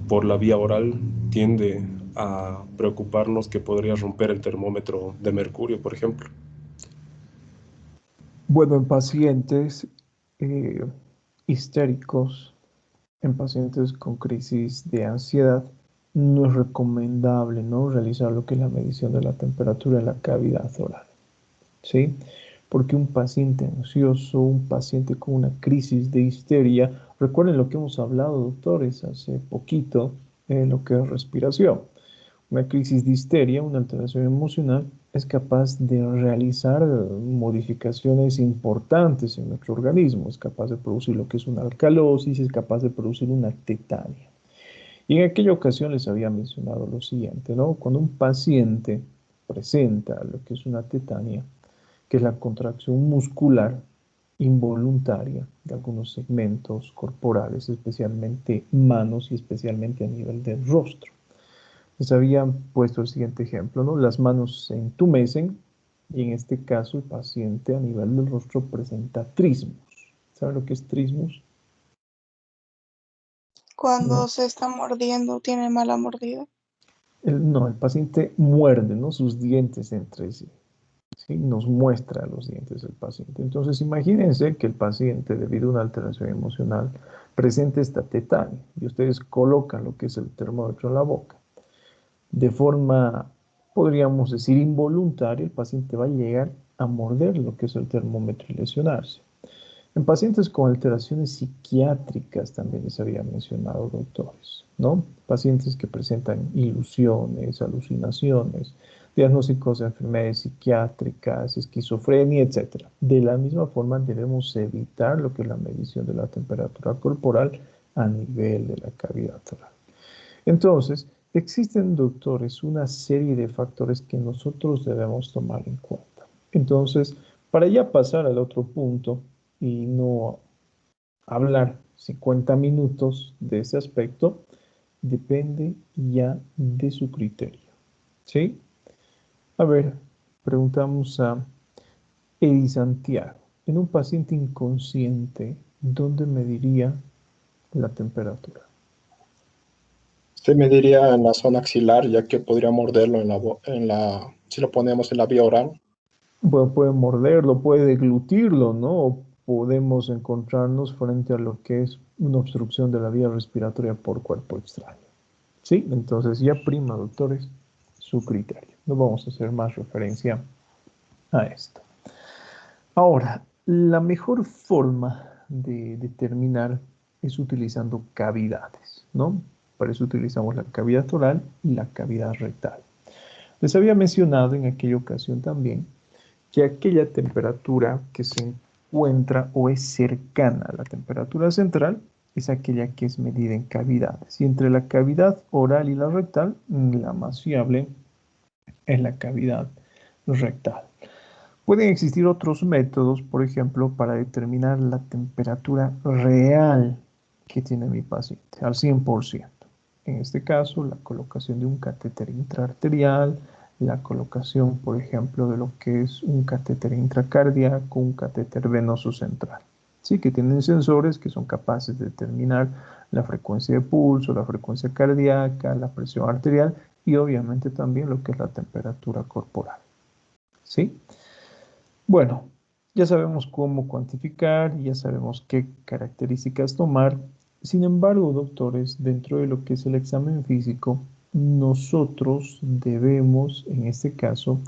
por la vía oral tiende a preocuparnos que podría romper el termómetro de mercurio, por ejemplo. Bueno, en pacientes histéricos, en pacientes con crisis de ansiedad, no es recomendable, ¿no? Realizar lo que es la medición de la temperatura en la cavidad oral, ¿sí? Porque un paciente ansioso, un paciente con una crisis de histeria, recuerden lo que hemos hablado, doctores, hace poquito, lo que es respiración. Una crisis de histeria, una alteración emocional, es capaz de realizar modificaciones importantes en nuestro organismo. Es capaz de producir lo que es una alcalosis, es capaz de producir una tetania. Y en aquella ocasión les había mencionado lo siguiente, ¿no? Cuando un paciente presenta lo que es una tetania, que es la contracción muscular involuntaria de algunos segmentos corporales, especialmente manos y especialmente a nivel del rostro. Les habían puesto el siguiente ejemplo, ¿no? Las manos se entumecen y en este caso el paciente a nivel del rostro presenta trismus. ¿Saben lo que es trismus? Cuando No. se está mordiendo, tiene mala mordida. No, el paciente muerde, ¿no? Sus dientes entre sí. ¿Sí? Nos muestra los dientes del paciente. Entonces, imagínense que el paciente, debido a una alteración emocional, presente esta tetania y ustedes colocan lo que es el termómetro en la boca. De forma, podríamos decir, involuntaria, el paciente va a llegar a morder lo que es el termómetro y lesionarse. En pacientes con alteraciones psiquiátricas también les había mencionado, doctores, ¿no? Pacientes que presentan ilusiones, alucinaciones, diagnósticos de enfermedades psiquiátricas, esquizofrenia, etc. De la misma forma debemos evitar lo que es la medición de la temperatura corporal a nivel de la cavidad oral. Entonces, existen, doctores, una serie de factores que nosotros debemos tomar en cuenta. Entonces, para ya pasar al otro punto y no hablar 50 minutos de ese aspecto, depende ya de su criterio. ¿Sí? A ver, preguntamos a Edi Santiago. En un paciente inconsciente, ¿dónde mediría la temperatura? Se mediría en la zona axilar, ya que podría morderlo si lo ponemos en la vía oral. Bueno, puede morderlo, puede deglutirlo, ¿no? O podemos encontrarnos frente a lo que es una obstrucción de la vía respiratoria por cuerpo extraño. ¿Sí? Entonces ya prima, doctores, su criterio. No vamos a hacer más referencia a esto. Ahora, la mejor forma de determinar es utilizando cavidades, ¿no? Para eso utilizamos la cavidad oral y la cavidad rectal. Les había mencionado en aquella ocasión también que aquella temperatura que se encuentra o es cercana a la temperatura central es aquella que es medida en cavidades. Y entre la cavidad oral y la rectal, la más fiable es la cavidad rectal. Pueden existir otros métodos, por ejemplo, para determinar la temperatura real que tiene mi paciente, al 100%. En este caso, la colocación de un catéter intraarterial, la colocación, por ejemplo, de lo que es un catéter intracardíaco, un catéter venoso central. Sí, que tienen sensores que son capaces de determinar la frecuencia de pulso, la frecuencia cardíaca, la presión arterial y obviamente también lo que es la temperatura corporal. ¿Sí? Bueno, ya sabemos cómo cuantificar, ya sabemos qué características tomar. Sin embargo, doctores, dentro de lo que es el examen físico, nosotros debemos, en este caso,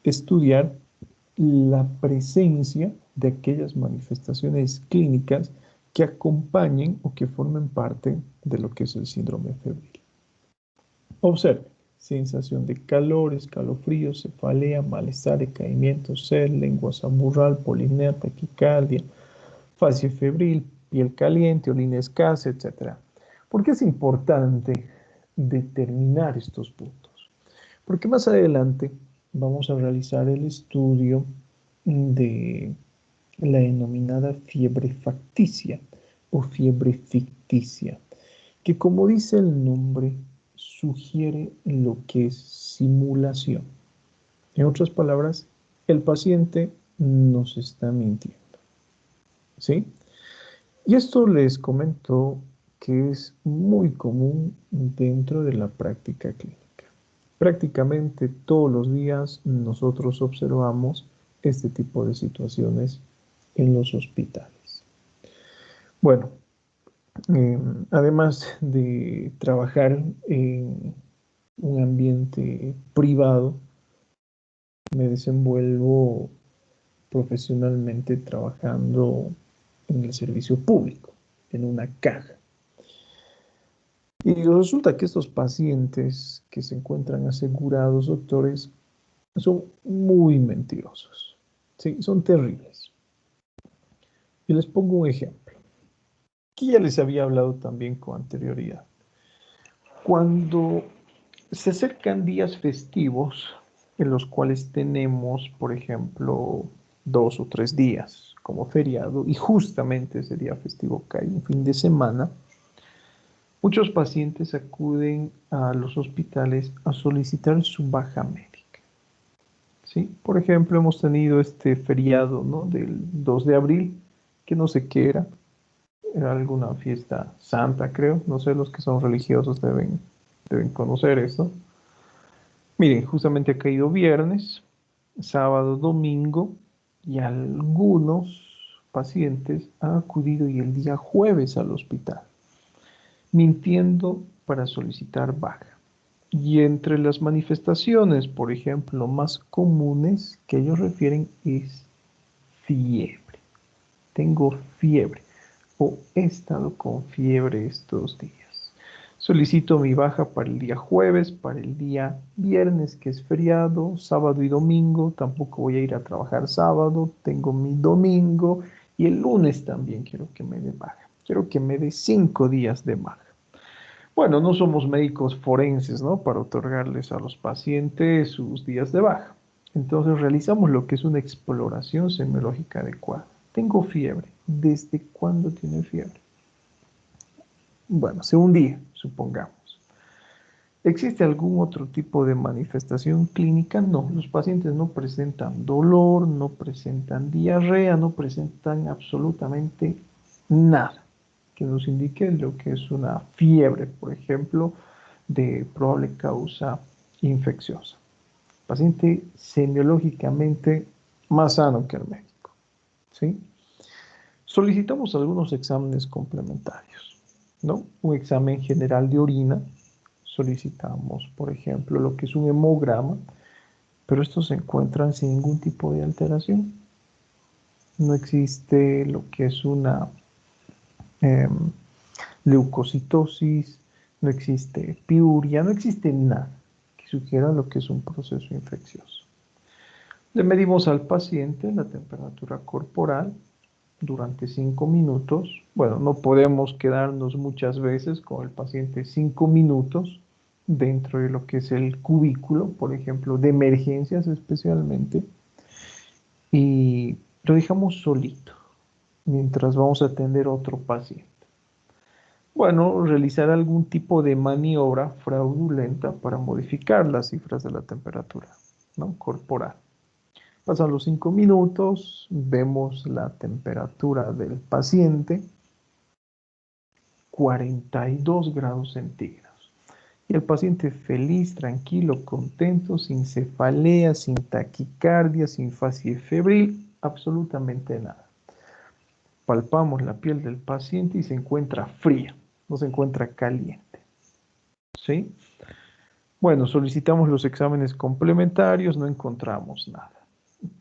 estudiar la presencia de aquellas manifestaciones clínicas que acompañen o que formen parte de lo que es el síndrome febril. Observe, sensación de calor, escalofrío, cefalea, malestar, decaimiento, sed, lengua saburral, polinea, taquicardia, fascia febril, piel caliente, orina escasa, etc. ¿Por qué es importante determinar estos puntos? Porque más adelante vamos a realizar el estudio de la denominada fiebre facticia o fiebre ficticia, que como dice el nombre, sugiere lo que es simulación. En otras palabras, el paciente nos está mintiendo. ¿Sí? Y esto les comento que es muy común dentro de la práctica clínica. Prácticamente todos los días nosotros observamos este tipo de situaciones en los hospitales. Bueno, además de trabajar en un ambiente privado, me desenvuelvo profesionalmente trabajando en el servicio público, en una caja. Y resulta que estos pacientes que se encuentran asegurados, doctores, son muy mentirosos. Sí, son terribles. Y les pongo un ejemplo, que ya les había hablado también con anterioridad. Cuando se acercan días festivos en los cuales tenemos, por ejemplo, 2 o 3 días como feriado y justamente ese día festivo cae un fin de semana, muchos pacientes acuden a los hospitales a solicitar su baja médica. ¿Sí? Por ejemplo, hemos tenido este feriado, ¿no?, del 2 de abril, que no sé qué era alguna fiesta santa, creo, no sé, los que son religiosos deben conocer esto. Miren, justamente ha caído viernes, sábado, domingo, y algunos pacientes han acudido y el día jueves al hospital, mintiendo para solicitar baja. Y entre las manifestaciones, por ejemplo, más comunes que ellos refieren es fiebre. Tengo fiebre o he estado con fiebre estos días. Solicito mi baja para el día jueves, para el día viernes, que es feriado, sábado y domingo. Tampoco voy a ir a trabajar sábado, tengo mi domingo y el lunes también quiero que me dé baja. Quiero que me dé 5 días de baja. Bueno, no somos médicos forenses, ¿no?, para otorgarles a los pacientes sus días de baja. Entonces realizamos lo que es una exploración semiológica adecuada. Tengo fiebre. ¿Desde cuándo tiene fiebre? Bueno, hace un día, supongamos. ¿Existe algún otro tipo de manifestación clínica? No, los pacientes no presentan dolor, no presentan diarrea, no presentan absolutamente nada que nos indique lo que es una fiebre, por ejemplo, de probable causa infecciosa. Paciente semiológicamente más sano que el médico, ¿sí? Solicitamos algunos exámenes complementarios, ¿no? Un examen general de orina. Solicitamos, por ejemplo, lo que es un hemograma, pero estos se encuentran sin ningún tipo de alteración. No existe lo que es una leucocitosis, no existe piuria, no existe nada que sugiera lo que es un proceso infeccioso. Le medimos al paciente la temperatura corporal durante 5 minutos. Bueno, no podemos quedarnos muchas veces con el paciente 5 minutos dentro de lo que es el cubículo, por ejemplo, de emergencias especialmente, y lo dejamos solito mientras vamos a atender a otro paciente. Bueno, realizar algún tipo de maniobra fraudulenta para modificar las cifras de la temperatura, ¿no? Corporal. Pasan los 5 minutos, vemos la temperatura del paciente, 42 grados centígrados. Y el paciente feliz, tranquilo, contento, sin cefalea, sin taquicardia, sin fase febril, absolutamente nada. Palpamos la piel del paciente y se encuentra fría, no se encuentra caliente. ¿Sí? Bueno, solicitamos los exámenes complementarios, no encontramos nada.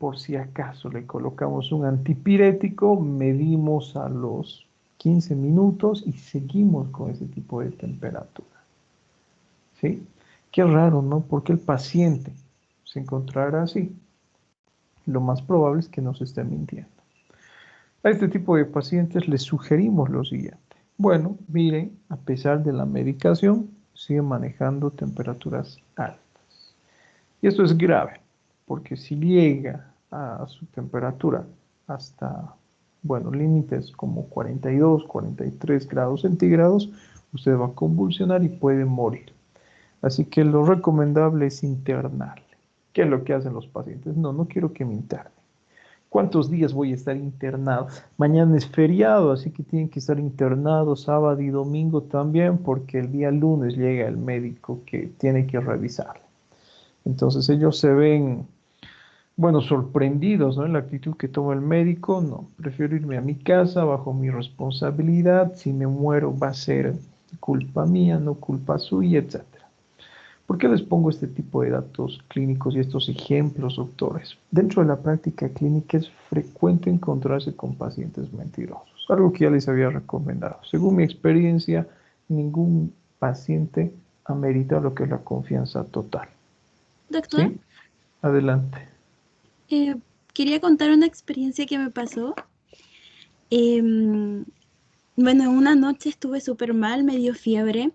Por si acaso le colocamos un antipirético, medimos a los 15 minutos y seguimos con ese tipo de temperatura. ¿Sí? Qué raro, ¿no? Porque el paciente se encontrará así. Lo más probable es que nos esté mintiendo. A este tipo de pacientes les sugerimos lo siguiente. Bueno, miren, a pesar de la medicación, sigue manejando temperaturas altas. Y esto es grave, porque si llega a su temperatura hasta, bueno, límites como 42, 43 grados centígrados, usted va a convulsionar y puede morir. Así que lo recomendable es internarle. ¿Qué es lo que hacen los pacientes? No, no quiero que me interne. ¿Cuántos días voy a estar internado? Mañana es feriado, así que tienen que estar internados sábado y domingo también, porque el día lunes llega el médico que tiene que revisarlo. Entonces ellos se ven, bueno, sorprendidos, ¿no? En la actitud que toma el médico. No, prefiero irme a mi casa bajo mi responsabilidad. Si me muero va a ser culpa mía, no culpa suya, etc. ¿Por qué les pongo este tipo de datos clínicos y estos ejemplos, doctores? Dentro de la práctica clínica es frecuente encontrarse con pacientes mentirosos, algo que ya les había recomendado. Según mi experiencia, ningún paciente amerita lo que es la confianza total. Doctor, ¿Sí? Adelante. quería contar una experiencia que me pasó. Bueno, una noche estuve súper mal, me dio fiebre,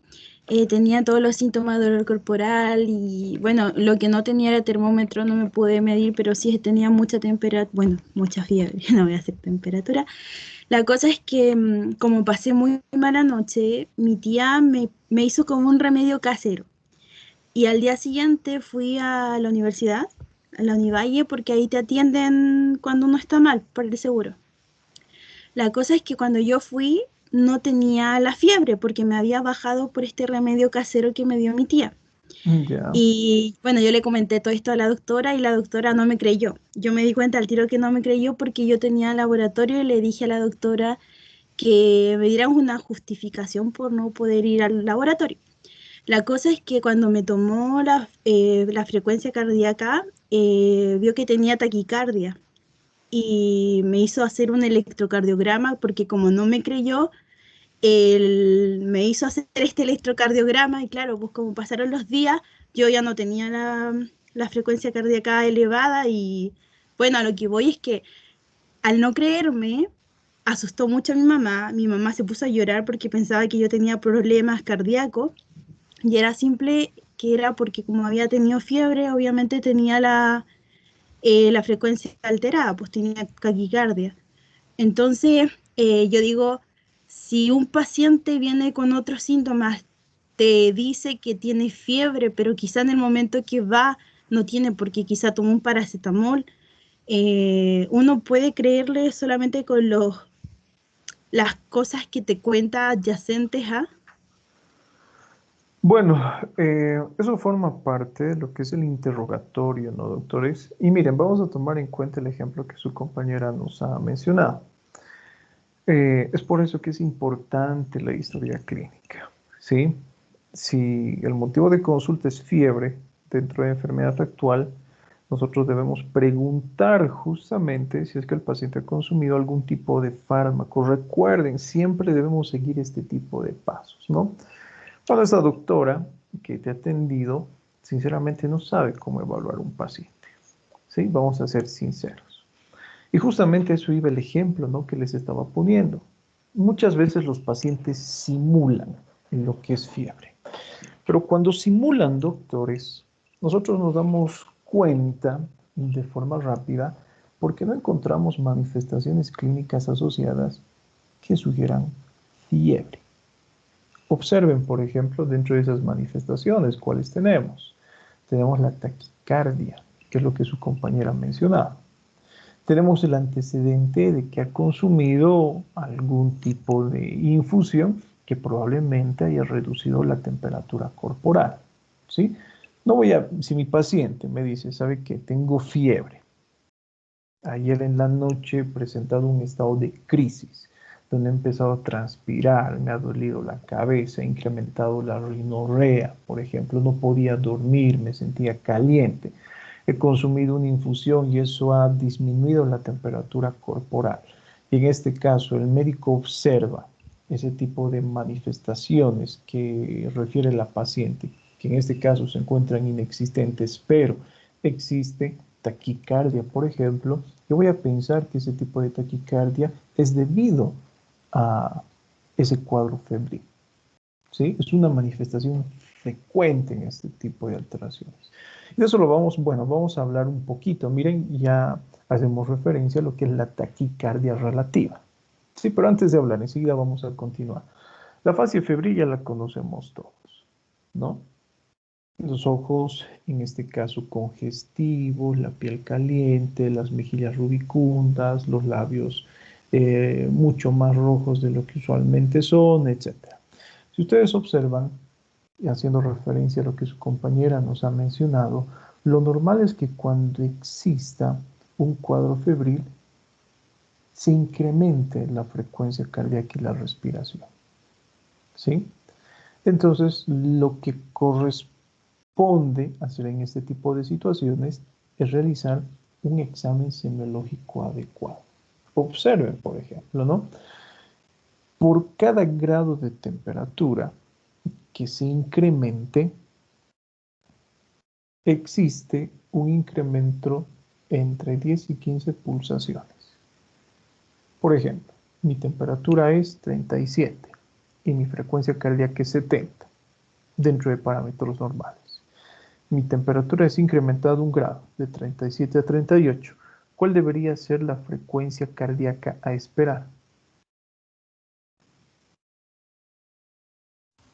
tenía todos los síntomas de dolor corporal y bueno, lo que no tenía era termómetro, no me pude medir, pero sí tenía mucha temperatura, bueno, mucha fiebre, no voy a hacer temperatura. La cosa es que como pasé muy mala noche, mi tía me hizo como un remedio casero y al día siguiente fui a la universidad, a la Univalle, porque ahí te atienden cuando uno está mal, por el seguro. La cosa es que cuando yo fui no tenía la fiebre porque me había bajado por este remedio casero que me dio mi tía. Ya. Y bueno, yo le comenté todo esto a la doctora y la doctora no me creyó. Yo me di cuenta al tiro que no me creyó porque yo tenía laboratorio y le dije a la doctora que me dieran una justificación por no poder ir al laboratorio. La cosa es que cuando me tomó la frecuencia cardíaca, vio que tenía taquicardia y me hizo hacer un electrocardiograma porque como no me creyó, él me hizo hacer este electrocardiograma y claro, pues como pasaron los días, yo ya no tenía la frecuencia cardíaca elevada y bueno, a lo que voy es que al no creerme, asustó mucho a mi mamá se puso a llorar porque pensaba que yo tenía problemas cardíacos y era simple que era porque como había tenido fiebre, obviamente tenía la frecuencia alterada, pues tenía taquicardia. Entonces, yo digo, si un paciente viene con otros síntomas, te dice que tiene fiebre, pero quizá en el momento que va no tiene porque quizá tomó un paracetamol, uno puede creerle solamente con las cosas que te cuenta adyacentes a. Bueno, eso forma parte de lo que es el interrogatorio, ¿no, doctores? Y miren, vamos a tomar en cuenta el ejemplo que su compañera nos ha mencionado. Es por eso que es importante la historia clínica, ¿sí? Si el motivo de consulta es fiebre dentro de enfermedad actual, nosotros debemos preguntar justamente si es que el paciente ha consumido algún tipo de fármaco. Recuerden, siempre debemos seguir este tipo de pasos, ¿no? Cuando esa doctora que te ha atendido, sinceramente no sabe cómo evaluar un paciente, ¿sí? Vamos a ser sinceros. Y justamente eso iba el ejemplo, ¿no?, que les estaba poniendo. Muchas veces los pacientes simulan en lo que es fiebre. Pero cuando simulan, doctores, nosotros nos damos cuenta de forma rápida porque no encontramos manifestaciones clínicas asociadas que sugieran fiebre. Observen, por ejemplo, dentro de esas manifestaciones, ¿cuáles tenemos? Tenemos la taquicardia, que es lo que su compañera ha mencionado. Tenemos el antecedente de que ha consumido algún tipo de infusión que probablemente haya reducido la temperatura corporal, ¿sí? Si mi paciente me dice, ¿sabe qué? Tengo fiebre. Ayer en la noche he presentado un estado de crisis, donde he empezado a transpirar, me ha dolido la cabeza, he incrementado la rinorrea, por ejemplo, no podía dormir, me sentía caliente. He consumido una infusión y eso ha disminuido la temperatura corporal. Y en este caso, el médico observa ese tipo de manifestaciones que refiere la paciente, que en este caso se encuentran inexistentes, pero existe taquicardia, por ejemplo. Yo voy a pensar que ese tipo de taquicardia es debido a ese cuadro febril, ¿sí? Es una manifestación frecuente en este tipo de alteraciones. Y de eso vamos a hablar un poquito. Miren, ya hacemos referencia a lo que es la taquicardia relativa. Sí, pero antes de hablar, enseguida vamos a continuar. La fase febril ya la conocemos todos, ¿no? Los ojos, en este caso, congestivos, la piel caliente, las mejillas rubicundas, los labios mucho más rojos de lo que usualmente son, etc. Si ustedes observan, y haciendo referencia a lo que su compañera nos ha mencionado, lo normal es que cuando exista un cuadro febril, se incremente la frecuencia cardíaca y la respiración, ¿sí? Entonces, lo que corresponde hacer en este tipo de situaciones es realizar un examen semiológico adecuado. Observen, por ejemplo, ¿no? Por cada grado de temperatura que se incremente, existe un incremento entre 10 y 15 pulsaciones. Por ejemplo, mi temperatura es 37 y mi frecuencia cardíaca es 70, dentro de parámetros normales. Mi temperatura es incrementada un grado, de 37 a 38. ¿Cuál debería ser la frecuencia cardíaca a esperar?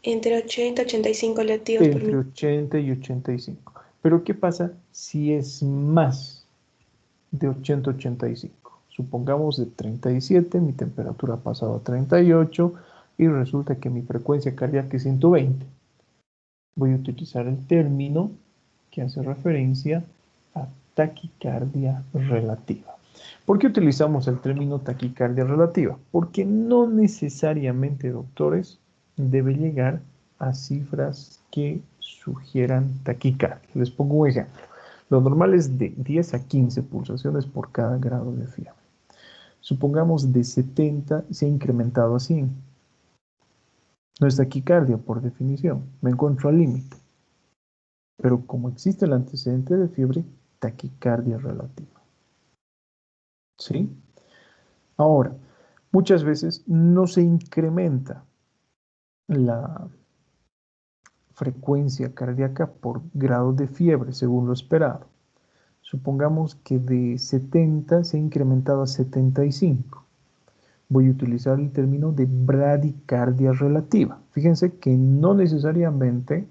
Entre 80 y 85 latidos por Entre minuto. 80 y 85. Pero ¿qué pasa si es más de 80 a 85? Supongamos de 37, mi temperatura ha pasado a 38 y resulta que mi frecuencia cardíaca es 120. Voy a utilizar el término que hace referencia a taquicardia relativa. ¿Por qué utilizamos el término taquicardia relativa? Porque no necesariamente, doctores, debe llegar a cifras que sugieran taquicardia. Les pongo un ejemplo. Lo normal es de 10 a 15 pulsaciones por cada grado de fiebre. Supongamos de 70 se ha incrementado a 100. No es taquicardia por definición, me encuentro al límite. Pero como existe el antecedente de fiebre, taquicardia relativa. ¿Sí? Ahora, muchas veces no se incrementa la frecuencia cardíaca por grado de fiebre, según lo esperado. Supongamos que de 70 se ha incrementado a 75. voy a utilizar el término de bradicardia relativa. Fíjense que no necesariamente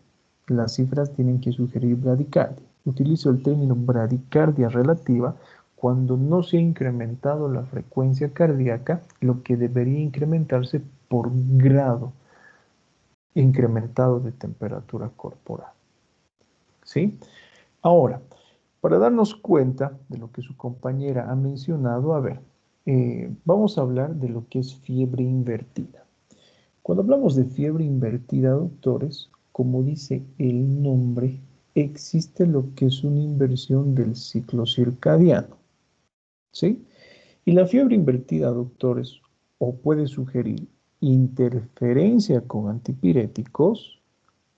las cifras tienen que sugerir bradicardia. Utilizo el término bradicardia relativa cuando no se ha incrementado la frecuencia cardíaca, lo que debería incrementarse por grado incrementado de temperatura corporal. ¿Sí? Ahora, para darnos cuenta de lo que su compañera ha mencionado, a ver, vamos a hablar de lo que es fiebre invertida. Cuando hablamos de fiebre invertida, doctores, como dice el nombre, existe lo que es una inversión del ciclo circadiano. ¿Sí? Y la fiebre invertida, doctores, o puede sugerir interferencia con antipiréticos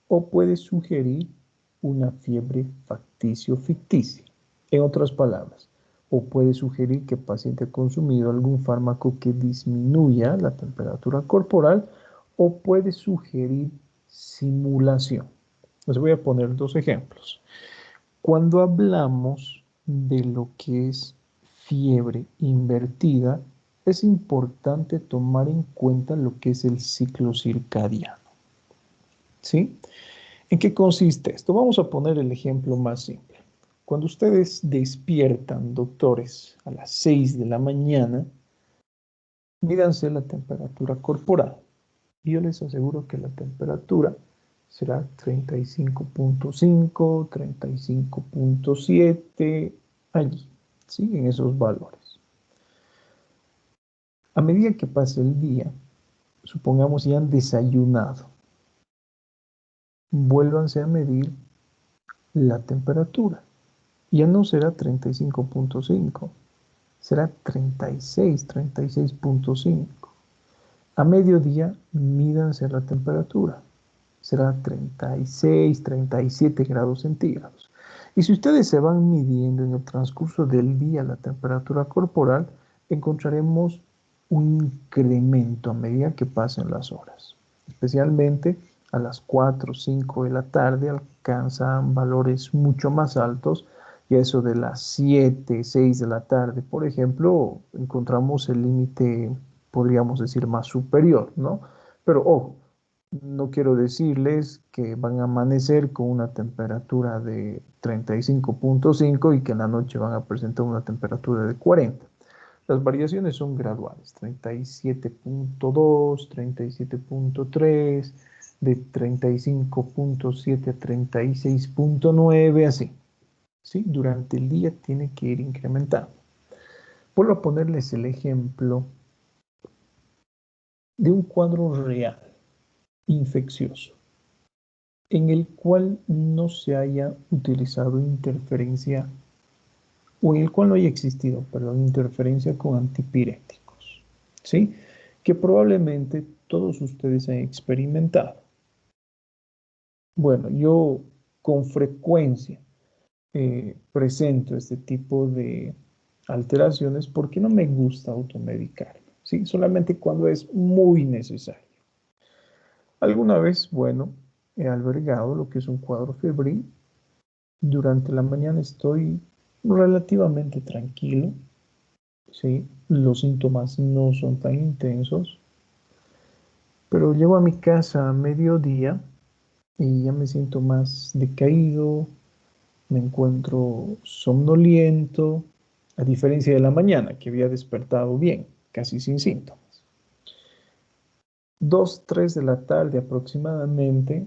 o puede sugerir una fiebre facticio-ficticia. En otras palabras, o puede sugerir que el paciente ha consumido algún fármaco que disminuya la temperatura corporal o puede sugerir simulación. Les voy a poner dos ejemplos. Cuando hablamos de lo que es fiebre invertida, es importante tomar en cuenta lo que es el ciclo circadiano. ¿Sí? ¿En qué consiste esto? Vamos a poner el ejemplo más simple. Cuando ustedes despiertan, doctores, a las 6 de la mañana, mídanse la temperatura corporal. Y yo les aseguro que la temperatura será 35.5, 35.7, allí, ¿sí? En esos valores. A medida que pase el día, supongamos ya han desayunado, vuélvanse a medir la temperatura. Ya no será 35.5, será 36, 36.5. A mediodía, mídanse la temperatura. Será 36, 37 grados centígrados. Y si ustedes se van midiendo en el transcurso del día la temperatura corporal, encontraremos un incremento a medida que pasen las horas. Especialmente a las 4 o 5 de la tarde alcanzan valores mucho más altos y a eso de las 7, 6 de la tarde, por ejemplo, encontramos el límite, podríamos decir, más superior, ¿no? Pero ojo, no quiero decirles que van a amanecer con una temperatura de 35.5 y que en la noche van a presentar una temperatura de 40. Las variaciones son graduales, 37.2, 37.3, de 35.7 a 36.9, así. ¿Sí? Durante el día tiene que ir incrementando. Vuelvo a ponerles el ejemplo de un cuadro real, infeccioso, en el cual no se haya utilizado interferencia, o en el cual no haya existido, perdón, interferencia con antipiréticos, ¿sí? Que probablemente todos ustedes han experimentado. Bueno, yo con frecuencia presento este tipo de alteraciones porque no me gusta automedicarme, ¿sí? Solamente cuando es muy necesario. Alguna vez, bueno, he albergado lo que es un cuadro febril. Durante la mañana estoy relativamente tranquilo, ¿sí? Los síntomas no son tan intensos, pero llego a mi casa a mediodía y ya me siento más decaído, me encuentro somnoliento, a diferencia de la mañana, que había despertado bien, casi sin síntomas. 2, 3 de la tarde aproximadamente,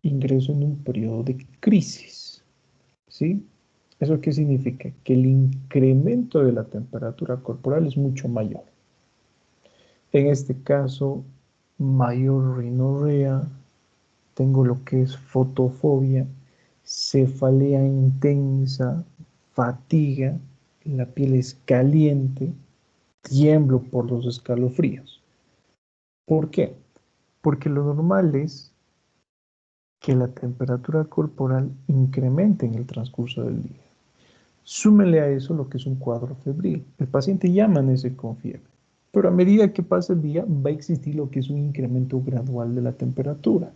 ingreso en un periodo de crisis, ¿sí? ¿Eso qué significa? Que el incremento de la temperatura corporal es mucho mayor. En este caso, mayor rinorrea, tengo lo que es fotofobia, cefalea intensa, fatiga, la piel es caliente, tiemblo por los escalofríos. ¿Por qué? Porque lo normal es que la temperatura corporal incremente en el transcurso del día. Súmele a eso lo que es un cuadro febril. El paciente ya amanece con fiebre, pero a medida que pasa el día va a existir lo que es un incremento gradual de la temperatura.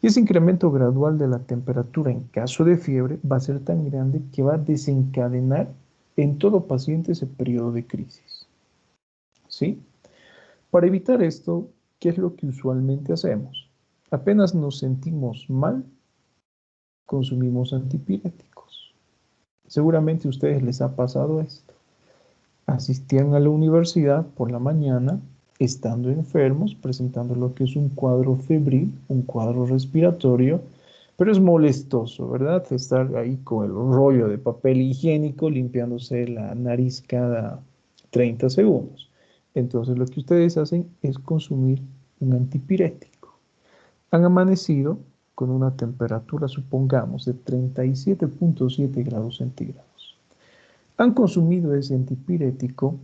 Y ese incremento gradual de la temperatura en caso de fiebre va a ser tan grande que va a desencadenar en todo paciente ese periodo de crisis. ¿Sí? Para evitar esto, ¿qué es lo que usualmente hacemos? Apenas nos sentimos mal, consumimos antipiréticos. Seguramente a ustedes les ha pasado esto. Asistían a la universidad por la mañana, estando enfermos, presentando lo que es un cuadro febril, un cuadro respiratorio, pero es molestoso, ¿verdad? Estar ahí con el rollo de papel higiénico limpiándose la nariz cada 30 segundos. Entonces lo que ustedes hacen es consumir un antipirético. Han amanecido con una temperatura, supongamos, de 37.7 grados centígrados. Han consumido ese antipirético,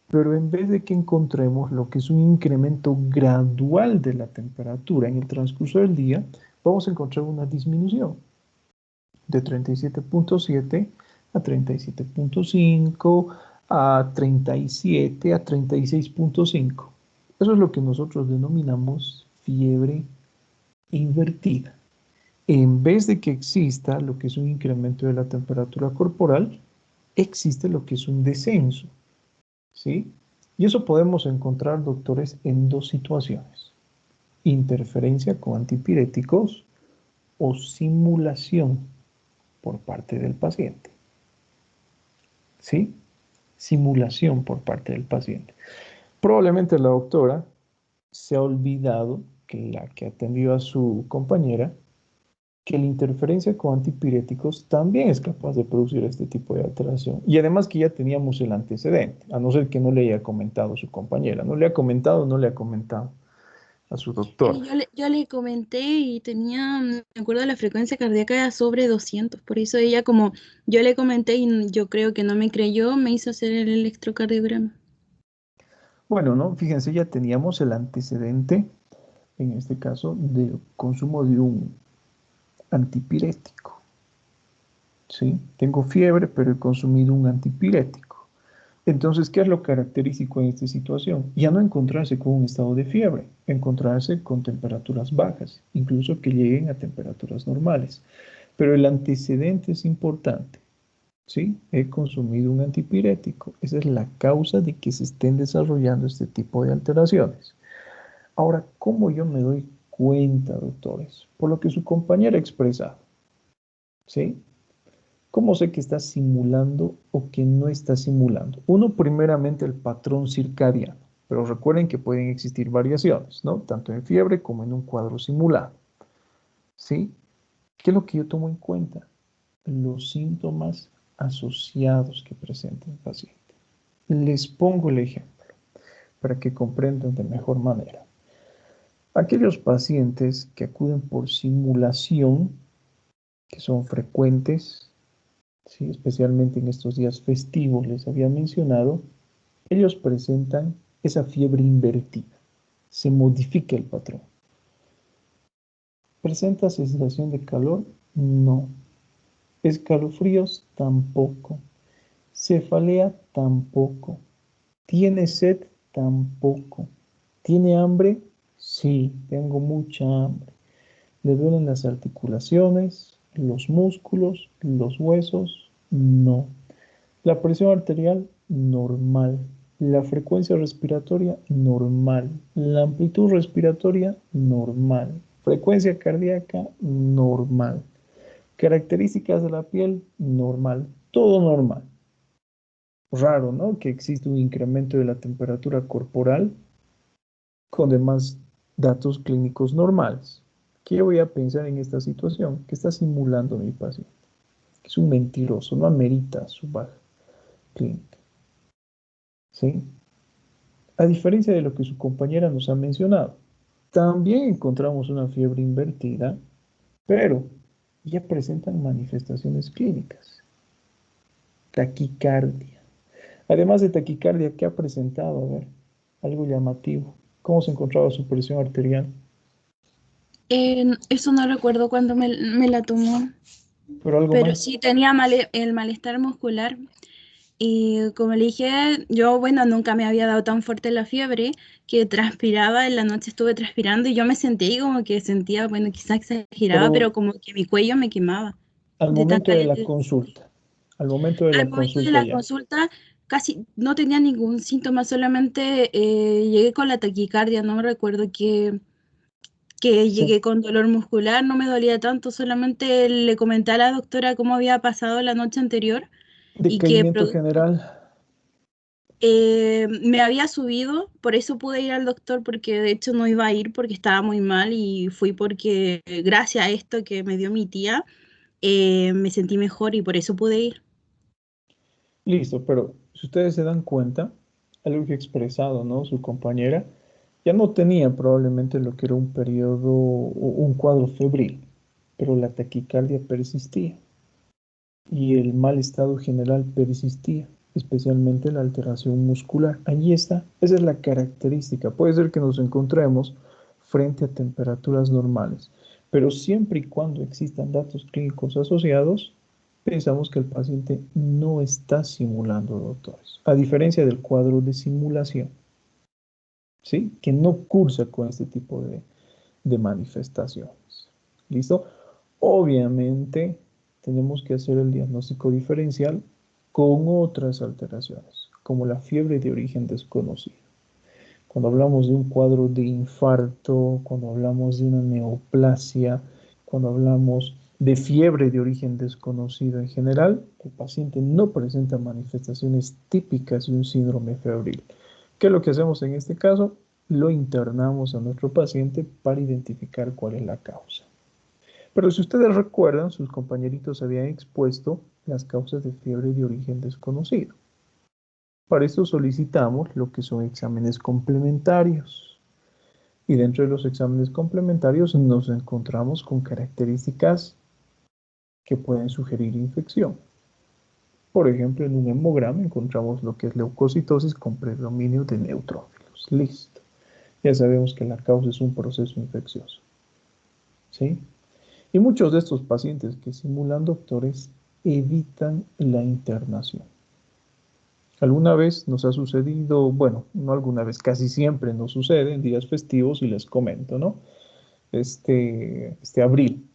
pero en vez de que encontremos lo que es un incremento gradual de la temperatura en el transcurso del día, vamos a encontrar una disminución de 37.7 a 37.5, a 37, a 36.5. Eso es lo que nosotros denominamos fiebre invertida. En vez de que exista lo que es un incremento de la temperatura corporal, existe lo que es un descenso, ¿sí? Y eso podemos encontrar, doctores, en dos situaciones: interferencia con antipiréticos o simulación por parte del paciente, ¿sí? Simulación por parte del paciente. Probablemente la doctora se ha olvidado, que la que atendió a su compañera, que la interferencia con antipiréticos también es capaz de producir este tipo de alteración. Y además que ya teníamos el antecedente, a no ser que no le haya comentado a su compañera. No le ha comentado a su doctor. Yo le comenté y tenía, me acuerdo, la frecuencia cardíaca era sobre 200, por eso ella, como yo le comenté y yo creo que no me creyó, me hizo hacer el electrocardiograma. Bueno, ¿no? Fíjense, ya teníamos el antecedente, en este caso, del consumo de un antipirético, ¿sí? Tengo fiebre, pero he consumido un antipirético. Entonces, ¿qué es lo característico en esta situación? Ya no encontrarse con un estado de fiebre, encontrarse con temperaturas bajas, incluso que lleguen a temperaturas normales. Pero el antecedente es importante, ¿sí? He consumido un antipirético. Esa es la causa de que se estén desarrollando este tipo de alteraciones. Ahora, ¿cómo yo me doy cuenta, doctores? Por lo que su compañera ha expresado, ¿sí? ¿Cómo sé que está simulando o que no está simulando? Uno, primeramente, el patrón circadiano. Pero recuerden que pueden existir variaciones, ¿no? Tanto en fiebre como en un cuadro simulado, ¿sí? ¿Qué es lo que yo tomo en cuenta? Los síntomas asociados que presenta el paciente. Les pongo el ejemplo para que comprendan de mejor manera. Aquellos pacientes que acuden por simulación, que son frecuentes, ¿sí? Especialmente en estos días festivos, les había mencionado, ellos presentan esa fiebre invertida. Se modifica el patrón. ¿Presenta sensación de calor? No. ¿Escalofríos? Tampoco. ¿Cefalea? Tampoco. ¿Tiene sed? Tampoco. ¿Tiene hambre? Sí, tengo mucha hambre. ¿Le duelen las articulaciones, los músculos, los huesos? No. La presión arterial, normal. La frecuencia respiratoria, normal. La amplitud respiratoria, normal. Frecuencia cardíaca, normal. Características de la piel, normal. Todo normal. Raro, ¿no? Que existe un incremento de la temperatura corporal con demás datos clínicos normales. ¿Qué voy a pensar en esta situación? Que está simulando mi paciente. Es un mentiroso, no amerita su baja clínica. ¿Sí? A diferencia de lo que su compañera nos ha mencionado, también encontramos una fiebre invertida, pero ya presentan manifestaciones clínicas. Taquicardia. Además de taquicardia, ¿qué ha presentado? A ver, algo llamativo. ¿Cómo se encontraba su presión arterial? Eso no recuerdo cuando me la tomó, Pero algo pero más. sí tenía el malestar muscular. Y como le dije, yo, bueno, nunca me había dado tan fuerte la fiebre que transpiraba, en la noche estuve transpirando y yo me sentí como que sentía, bueno, quizás exageraba, pero como que mi cuello me quemaba. Al De tan momento de la caliente. consulta. Al momento de la Al momento de consulta la ya. consulta, casi no tenía ningún síntoma, solamente llegué con la taquicardia, no me recuerdo que Sí. llegué con dolor muscular, no me dolía tanto, solamente le comenté a la doctora cómo había pasado la noche anterior y que Decaimiento general. me había subido, por eso pude ir al doctor, porque de hecho no iba a ir porque estaba muy mal y fui porque gracias a esto que me dio mi tía, me sentí mejor y por eso pude ir. Listo, pero si ustedes se dan cuenta, algo que ha expresado, ¿no? Su compañera, ya no tenía probablemente lo que era un periodo o un cuadro febril, pero la taquicardia persistía y el mal estado general persistía, especialmente la alteración muscular. Allí está, esa es la característica. Puede ser que nos encontremos frente a temperaturas normales, pero siempre y cuando existan datos clínicos asociados, pensamos que el paciente no está simulando, doctores, a diferencia del cuadro de simulación, ¿sí? Que no cursa con este tipo de manifestaciones. ¿Listo? Obviamente tenemos que hacer el diagnóstico diferencial con otras alteraciones, como la fiebre de origen desconocido. Cuando hablamos de un cuadro de infarto, cuando hablamos de una neoplasia, cuando hablamos de fiebre de origen desconocido en general, el paciente no presenta manifestaciones típicas de un síndrome febril. ¿Qué es lo que hacemos en este caso? Lo internamos a nuestro paciente para identificar cuál es la causa. Pero si ustedes recuerdan, sus compañeritos habían expuesto las causas de fiebre de origen desconocido. Para esto solicitamos lo que son exámenes complementarios. Y dentro de los exámenes complementarios nos encontramos con características que pueden sugerir infección. Por ejemplo, en un hemograma encontramos lo que es leucocitosis con predominio de neutrófilos. Listo. Ya sabemos que la causa es un proceso infeccioso. ¿Sí? Y muchos de estos pacientes que simulan, doctores, evitan la internación. Alguna vez nos ha sucedido, bueno, no alguna vez, casi siempre nos sucede en días festivos y les comento, ¿no? Este abril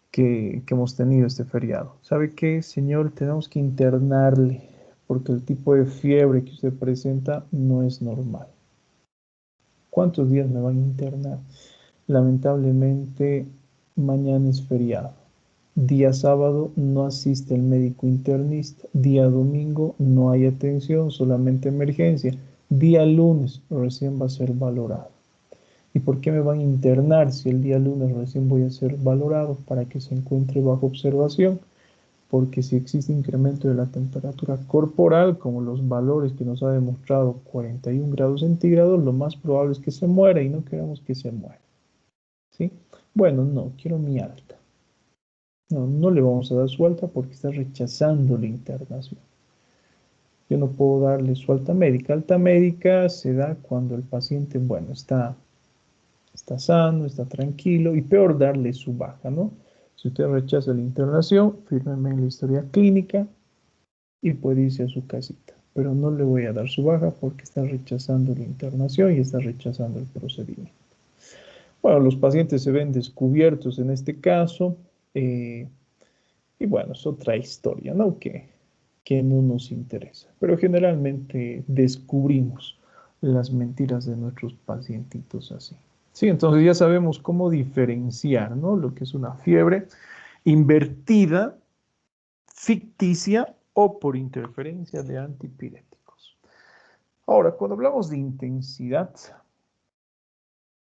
que hemos tenido este feriado. ¿Sabe qué, señor? Tenemos que internarle porque el tipo de fiebre que usted presenta no es normal. ¿Cuántos días me van a internar? Lamentablemente, mañana es feriado. Día sábado no asiste el médico internista. Día domingo no hay atención, solamente emergencia. Día lunes recién va a ser valorado. ¿Y por qué me van a internar si el día lunes recién voy a ser valorado para que se encuentre bajo observación? Porque si existe incremento de la temperatura corporal, como los valores que nos ha demostrado 41 grados centígrados, lo más probable es que se muera y no queremos que se muera. ¿Sí? Bueno, no, quiero mi alta. No le vamos a dar su alta porque está rechazando la internación. Yo no puedo darle su alta médica. Alta médica se da cuando el paciente, bueno, está sano, está tranquilo, y peor darle su baja, ¿no? Si usted rechaza la internación, fírmeme en la historia clínica y puede irse a su casita. Pero no le voy a dar su baja porque está rechazando la internación y está rechazando el procedimiento. Bueno, los pacientes se ven descubiertos en este caso, y bueno, es otra historia, ¿no? Que no nos interesa. Pero generalmente descubrimos las mentiras de nuestros pacientitos así. Sí, entonces ya sabemos cómo diferenciar, ¿no? Lo que es una fiebre invertida, ficticia o por interferencia de antipiréticos. Ahora, cuando hablamos de intensidad,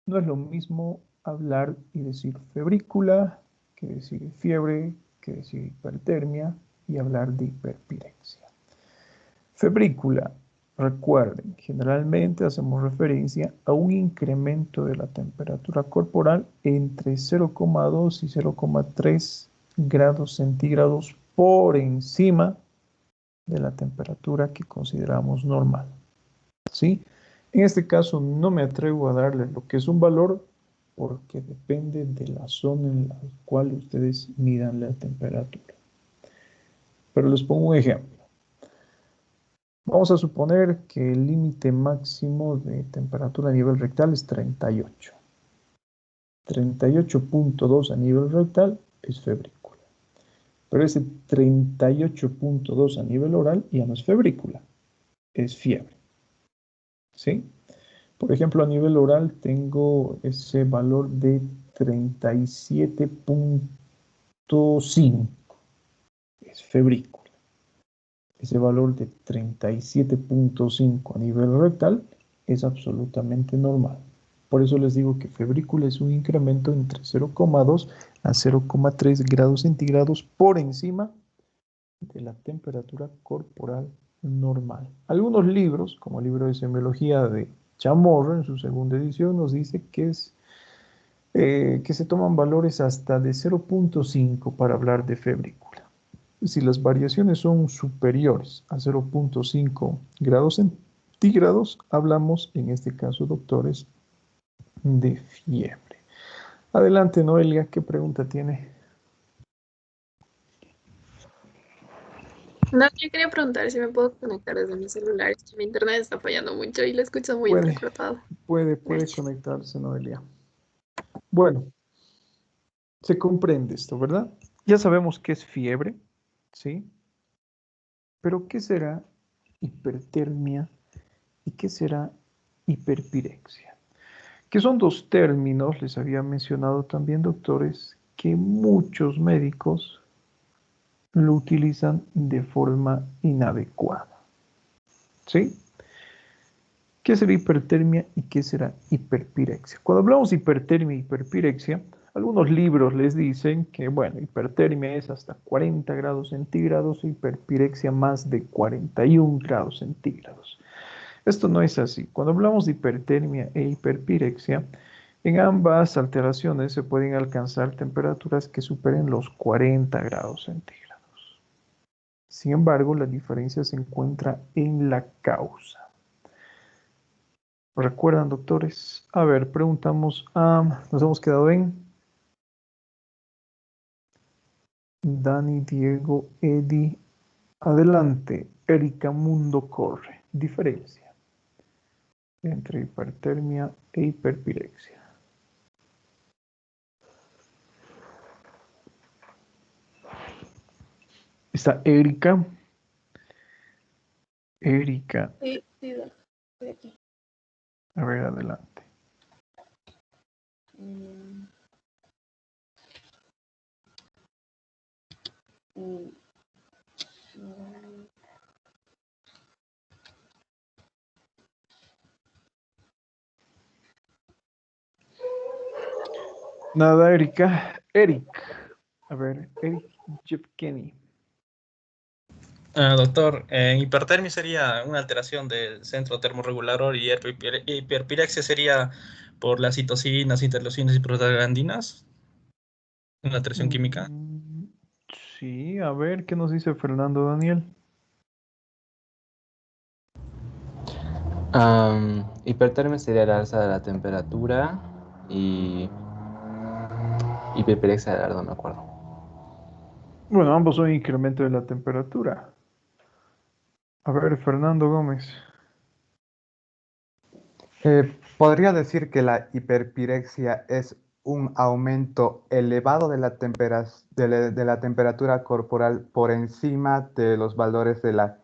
no es lo mismo hablar y decir febrícula, que decir fiebre, que decir hipertermia y hablar de hiperpirencia. Febrícula, recuerden, generalmente hacemos referencia a un incremento de la temperatura corporal entre 0,2 y 0,3 grados centígrados por encima de la temperatura que consideramos normal. ¿Sí? En este caso no me atrevo a darle lo que es un valor porque depende de la zona en la cual ustedes midan la temperatura. Pero les pongo un ejemplo. Vamos a suponer que el límite máximo de temperatura a nivel rectal es 38. 38.2 a nivel rectal es febrícula. Pero ese 38.2 a nivel oral ya no es febrícula. es fiebre. ¿Sí? Por ejemplo, a nivel oral tengo ese valor de 37.5. Es febrícula. Ese valor de 37.5 a nivel rectal es absolutamente normal. Por eso les digo que febrícula es un incremento entre 0,2 a 0,3 grados centígrados por encima de la temperatura corporal normal. Algunos libros, como el libro de semiología de Chamorro, en su segunda edición, nos dice que se toman valores hasta de 0.5 para hablar de febrícula. Si las variaciones son superiores a 0.5 grados centígrados, hablamos, en este caso, doctores, de fiebre. Adelante, Noelia, ¿qué pregunta tiene? No, yo quería preguntar si me puedo conectar desde mi celular. Es que mi internet está fallando mucho y lo escucho muy entrecortado. Puede conectarse, Noelia. Bueno, se comprende esto, ¿verdad? Ya sabemos qué es fiebre, ¿sí? Pero ¿qué será hipertermia y qué será hiperpirexia? Que son dos términos, les había mencionado también, doctores, que muchos médicos lo utilizan de forma inadecuada. ¿Sí? ¿Qué será hipertermia y qué será hiperpirexia? Cuando hablamos de hipertermia y hiperpirexia, algunos libros les dicen que, bueno, hipertermia es hasta 40 grados centígrados y hiperpirexia más de 41 grados centígrados. Esto no es así. Cuando hablamos de hipertermia e hiperpirexia, en ambas alteraciones se pueden alcanzar temperaturas que superen los 40 grados centígrados. Sin embargo, la diferencia se encuentra en la causa. ¿Recuerdan, doctores? A ver, preguntamos nos hemos quedado en Dani, Diego, Eddie. Adelante, Erika Mundo corre. Diferencia entre hipertermia e hiperpirexia. Está Erika. Erika. Sí, estoy aquí. A ver, adelante. Nada, Erika. Eric. A ver, Eric Jepkeni. Doctor, hipertermia sería una alteración del centro termorregulador y hiperpirexia sería por las citocinas, interleucinas y prostaglandinas. Una alteración química. Sí, a ver, ¿qué nos dice Fernando Daniel? Hipertermia sería la alza de la temperatura y hiperpirexia, la verdad no me acuerdo. Bueno, ambos son incremento de la temperatura. A ver, Fernando Gómez. Podría decir que la hiperpirexia es un aumento elevado de la temperatura corporal por encima de los valores de la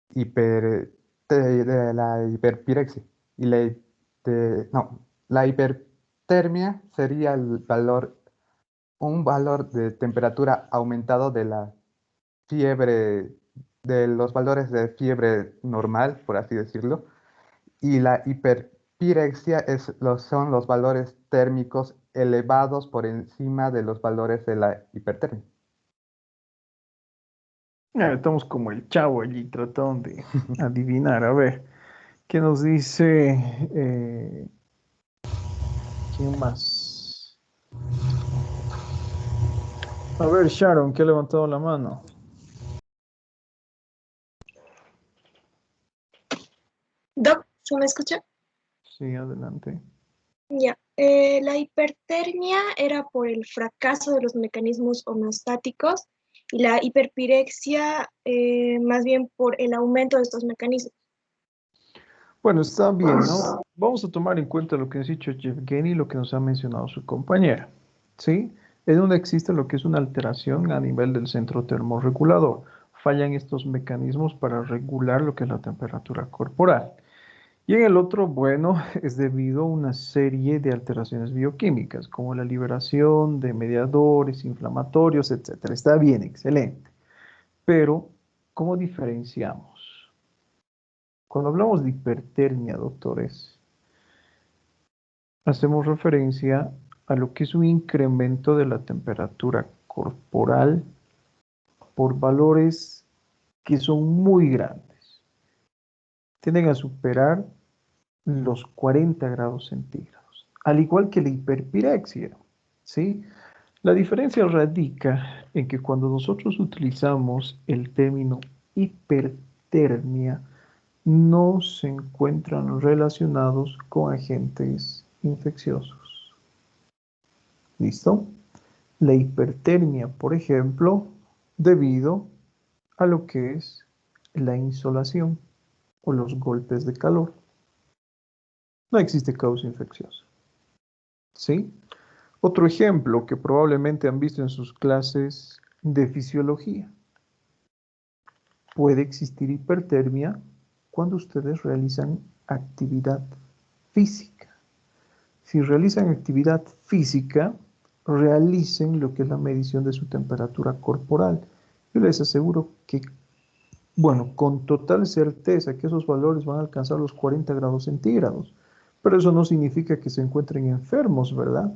hiperpirexia. Y la hipertermia sería un valor de temperatura aumentado de la fiebre, de los valores de fiebre normal, por así decirlo. Y la hiperpirexia son los valores térmicos elevados por encima de los valores de la hipertermia. Estamos como el chavo allí tratando de adivinar. A ver, ¿qué nos dice? ¿Quién más? A ver, Sharon, que ha levantado la mano. Doc, ¿se me escucha? Sí, adelante. Ya. La hipertermia era por el fracaso de los mecanismos homeostáticos y la hiperpirexia más bien por el aumento de estos mecanismos. Bueno, está bien, ¿no? Vamos a tomar en cuenta lo que nos ha dicho Yevgeny y lo que nos ha mencionado su compañera, ¿sí? Es donde existe lo que es una alteración a nivel del centro termorregulador. fallan estos mecanismos para regular lo que es la temperatura corporal. Y en el otro, bueno, es debido a una serie de alteraciones bioquímicas, como la liberación de mediadores inflamatorios, etc. Está bien, excelente. Pero, ¿cómo diferenciamos? Cuando hablamos de hipertermia, doctores, hacemos referencia a lo que es un incremento de la temperatura corporal por valores que son muy grandes. Tienden a superar los 40 grados centígrados, al igual que la hiperpirexia, ¿sí? La diferencia radica en que cuando nosotros utilizamos el término hipertermia, no se encuentran relacionados con agentes infecciosos. ¿Listo? La hipertermia, por ejemplo, debido a lo que es la insolación o los golpes de calor. No existe causa infecciosa. ¿Sí? Otro ejemplo que probablemente han visto en sus clases de fisiología. Puede existir hipertermia cuando ustedes realizan actividad física. Si realizan actividad física, realicen lo que es la medición de su temperatura corporal. Yo les aseguro que, bueno, con total certeza que esos valores van a alcanzar los 40 grados centígrados. Pero eso no significa que se encuentren enfermos, ¿verdad?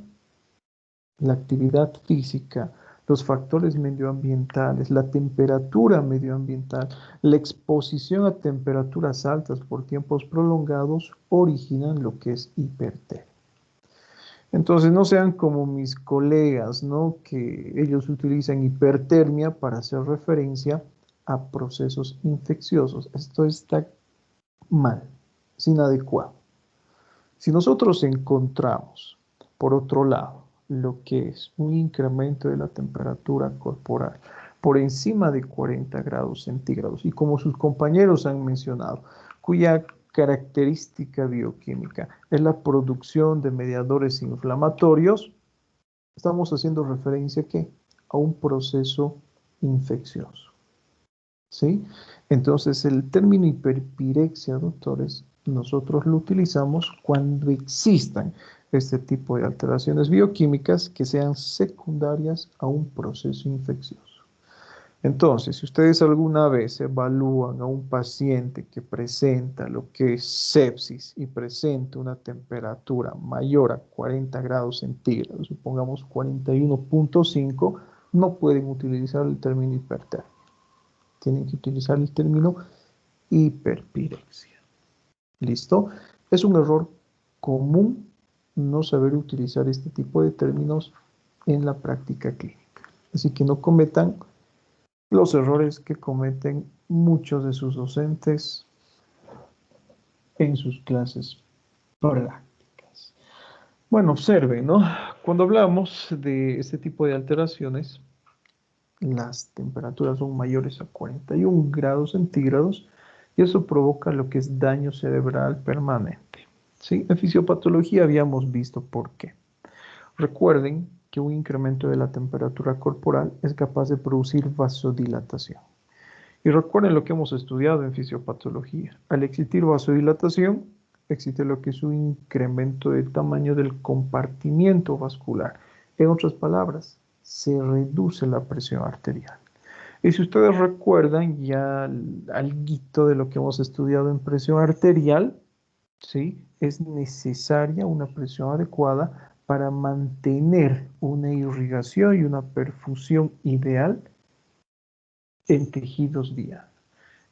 La actividad física, los factores medioambientales, la temperatura medioambiental, la exposición a temperaturas altas por tiempos prolongados originan lo que es hipertermia. Entonces no sean como mis colegas, ¿no? Que ellos utilizan hipertermia para hacer referencia a procesos infecciosos. Esto está mal, es inadecuado. Si nosotros encontramos, por otro lado, lo que es un incremento de la temperatura corporal por encima de 40 grados centígrados y como sus compañeros han mencionado, cuya característica bioquímica es la producción de mediadores inflamatorios, estamos haciendo referencia ¿a qué? A un proceso infeccioso. ¿Sí? Entonces el término hiperpirexia, doctores, nosotros lo utilizamos cuando existan este tipo de alteraciones bioquímicas que sean secundarias a un proceso infeccioso. Entonces, si ustedes alguna vez evalúan a un paciente que presenta lo que es sepsis y presenta una temperatura mayor a 40 grados centígrados, supongamos 41.5, no pueden utilizar el término hipertermia. Tienen que utilizar el término hiperpirexia. ¿Listo? Es un error común no saber utilizar este tipo de términos en la práctica clínica. Así que no cometan los errores que cometen muchos de sus docentes en sus clases prácticas. Bueno, observen, ¿no? Cuando hablamos de este tipo de alteraciones, las temperaturas son mayores a 41 grados centígrados y eso provoca lo que es daño cerebral permanente. ¿Sí? En fisiopatología habíamos visto por qué. Recuerden que un incremento de la temperatura corporal es capaz de producir vasodilatación. Y recuerden lo que hemos estudiado en fisiopatología. Al existir vasodilatación, existe lo que es un incremento del tamaño del compartimiento vascular. En otras palabras, se reduce la presión arterial. Y si ustedes recuerdan ya alguito de lo que hemos estudiado en presión arterial, ¿sí? Es necesaria una presión adecuada para mantener una irrigación y una perfusión ideal en tejidos viales.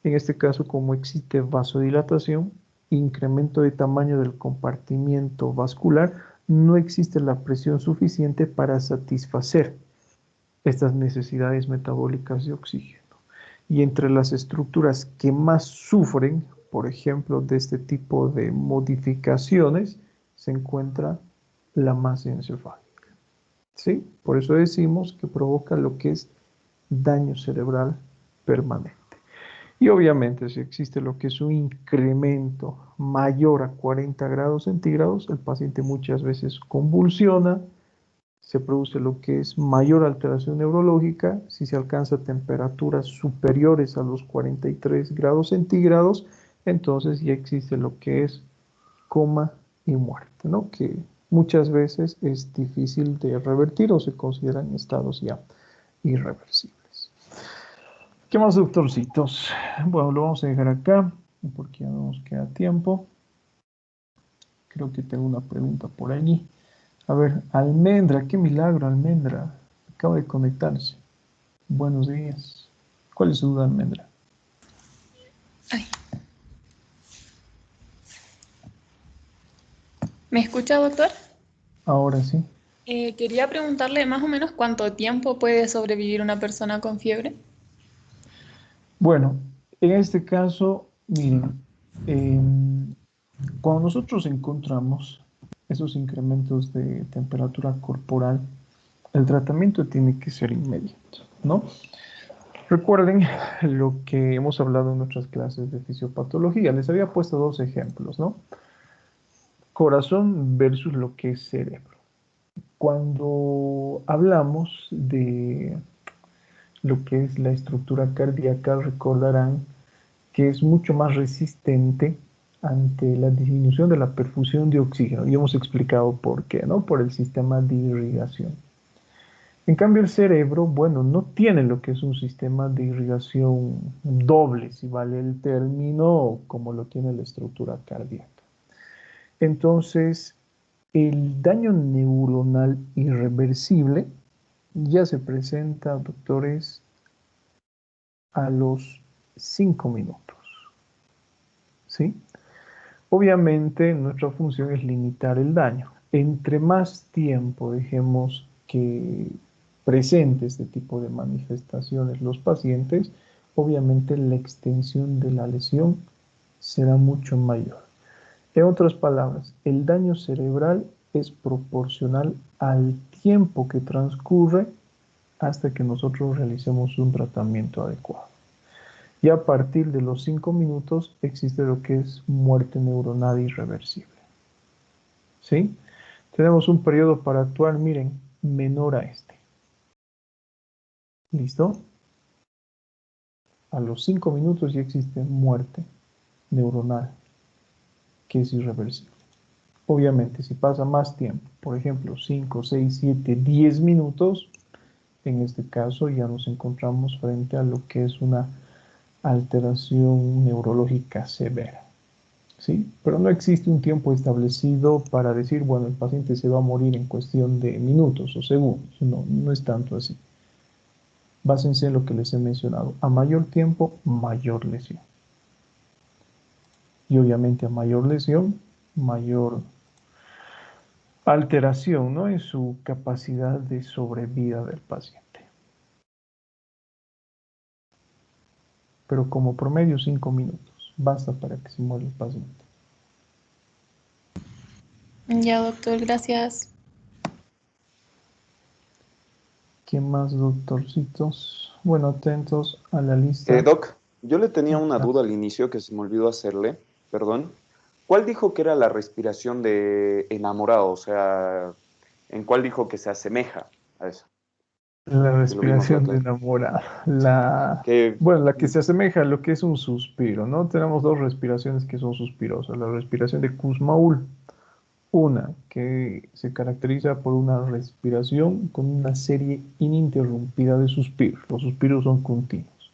En este caso, como existe vasodilatación, incremento de tamaño del compartimiento vascular, no existe la presión suficiente para satisfacer estas necesidades metabólicas de oxígeno. Y entre las estructuras que más sufren, por ejemplo, de este tipo de modificaciones, se encuentra la masa encefálica. ¿Sí? Por eso decimos que provoca lo que es daño cerebral permanente. Y obviamente, si existe lo que es un incremento mayor a 40 grados centígrados, el paciente muchas veces convulsiona, se produce lo que es mayor alteración neurológica si se alcanza temperaturas superiores a los 43 grados centígrados, entonces ya existe lo que es coma y muerte, ¿no? Que muchas veces es difícil de revertir o se consideran estados ya irreversibles. ¿Qué más, doctorcitos? Bueno, lo vamos a dejar acá porque ya no nos queda tiempo. Creo que tengo una pregunta por allí. A ver, Almendra, qué milagro, Almendra. Acaba de conectarse. Buenos días. ¿Cuál es su duda, Almendra? Ay. ¿Me escucha, doctor? Ahora sí. Quería preguntarle más o menos cuánto tiempo puede sobrevivir una persona con fiebre. Bueno, en este caso, miren, cuando nosotros encontramos esos incrementos de temperatura corporal, el tratamiento tiene que ser inmediato, ¿no? Recuerden lo que hemos hablado en nuestras clases de fisiopatología. Les había puesto dos ejemplos, ¿no? Corazón versus lo que es cerebro. Cuando hablamos de lo que es la estructura cardíaca, recordarán que es mucho más resistente ante la disminución de la perfusión de oxígeno. Y hemos explicado por qué, ¿no? Por el sistema de irrigación. En cambio, el cerebro, bueno, no tiene lo que es un sistema de irrigación doble, si vale el término, como lo tiene la estructura cardíaca. Entonces, el daño neuronal irreversible ya se presenta, doctores, a los 5 minutos. ¿Sí? Obviamente, nuestra función es limitar el daño. Entre más tiempo dejemos que presente este tipo de manifestaciones los pacientes, obviamente la extensión de la lesión será mucho mayor. En otras palabras, el daño cerebral es proporcional al tiempo que transcurre hasta que nosotros realicemos un tratamiento adecuado. Y a partir de los 5 minutos existe lo que es muerte neuronal irreversible. ¿Sí? Tenemos un periodo para actuar, miren, menor a este. ¿Listo? A los 5 minutos ya existe muerte neuronal que es irreversible. Obviamente, si pasa más tiempo, por ejemplo, 5, 6, 7, 10 minutos, en este caso ya nos encontramos frente a lo que es una alteración neurológica severa. ¿Sí? Pero no existe un tiempo establecido para decir, bueno, el paciente se va a morir en cuestión de minutos o segundos. No, no es tanto así. Básense en lo que les he mencionado. A mayor tiempo, mayor lesión. Y obviamente a mayor lesión, mayor alteración, ¿no?, en su capacidad de sobrevida del paciente. Pero como promedio 5 minutos. Basta para que se muera el paciente. Ya, doctor, gracias. ¿Qué más, doctorcitos? Bueno, atentos a la lista. Doc, yo le tenía una duda al inicio que se me olvidó hacerle, perdón. ¿Cuál dijo que era la respiración de enamorado? O sea, ¿en cuál dijo que se asemeja a eso? La respiración de enamorado. Bueno, la que se asemeja a lo que es un suspiro, ¿no? Tenemos dos respiraciones que son suspirosas. La respiración de Kussmaul. Una que se caracteriza por una respiración con una serie ininterrumpida de suspiros. Los suspiros son continuos.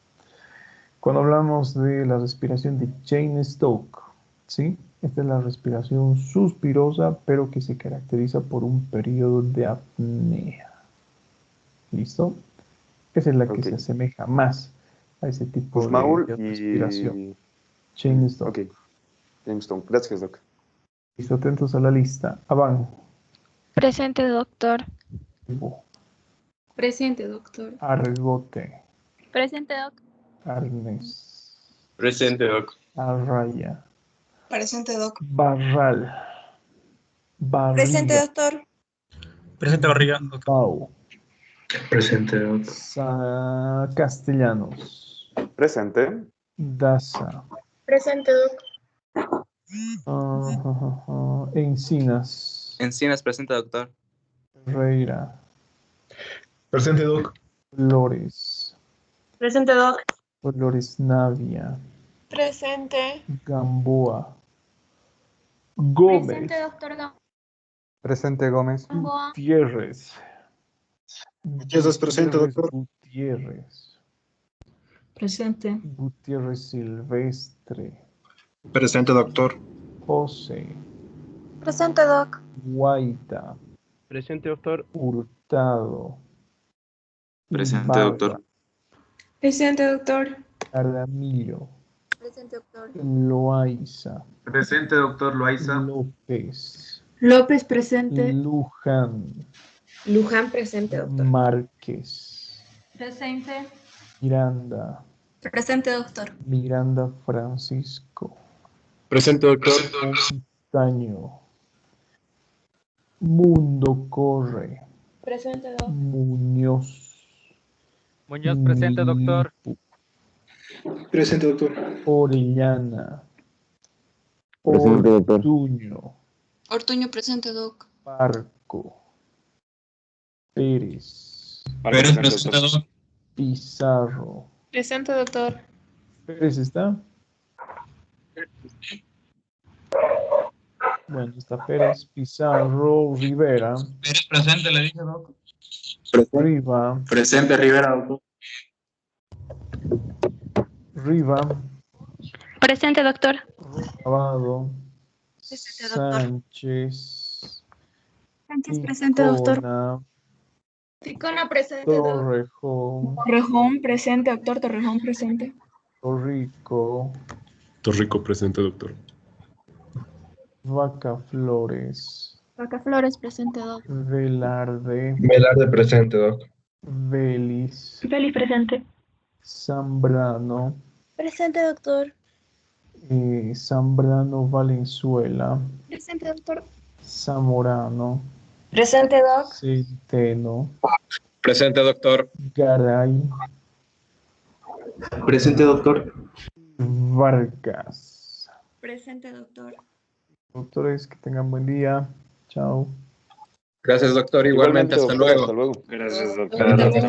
Cuando hablamos de la respiración de Cheyne-Stokes, ¿sí? Esta es la respiración suspirosa, pero que se caracteriza por un periodo de apnea. ¿Listo? Esa es la que se asemeja más a ese tipo de respiración. Cheyne-Stokes. Ok. Cheyne-Stokes. Gracias, Doc. Listo, atentos a la lista. Avan. Presente, doctor. Presente, doctor. Argote. Presente, doc. Arnes. Presente, Doc. Arraya. Presente, Doc. Barral. Barriga. Presente, doctor. Presente, Barriga. Pau. Presente, Doc. Castellanos. Presente. Daza. Presente, Doc. Encinas. Encinas, presente, doctor. Ferreira. Presente, Doc. Flores. Presente, Doc. Flores Navia. Presente. Gamboa. Gómez. Presente, doctor Presente, Gómez. Gamboa. Gutiérrez. Gutiérrez, presente, doctor. Gutiérrez. Presente. Gutiérrez Silvestre. Presente, doctor. José. Presente, Doc. Guaita. Presente, doctor. Hurtado. Presente, Ibarra, doctor. Presente, doctor. Jaramillo. Presente, doctor. Loaiza. Presente, doctor Loaiza. López. López presente. Luján. Luján presente, doctor. Márquez. Presente. Miranda. Presente, doctor. Miranda Francisco. Presente, doctor. Montaño. Mundo Corre. Presente, doctor. Muñoz. Muñoz, presente, doctor. Presente, doctor. Orellana. Presente, doctor. Ortuño. Ortuño presente, Doc. Parco. Pérez. Pérez, presente, doctor. Pizarro. Presente, doctor. ¿Pérez está? Bueno, está Pérez, Pizarro, Rivera. Pérez presente, le dije, doctor. Riva. Presente, Rivera, doctor. Riva. Presente, doctor. Abado. Presente, doctor. Sánchez. Sánchez presente, doctor. Ticona, Ticona presente, doctor. Torrejón. Torrejón presente, doctor. Torrejón presente. Torrico. Torrico, presente, doctor. Vaca Flores. Vaca Flores, presente, doctor. Velarde. Velarde presente, Doc. Vélez. Feliz, presente. Zambrano. Presente, doctor. Zambrano Valenzuela. Presente, doctor. Zamorano. Presente, Doc. Centeno. Presente, doctor. Garay. Presente, doctor. Vargas. Presente, doctor. Doctores, que tengan buen día. Chao. Gracias, doctor. Igualmente, hasta doctor, luego. Hasta luego. Gracias, doctor. Gracias.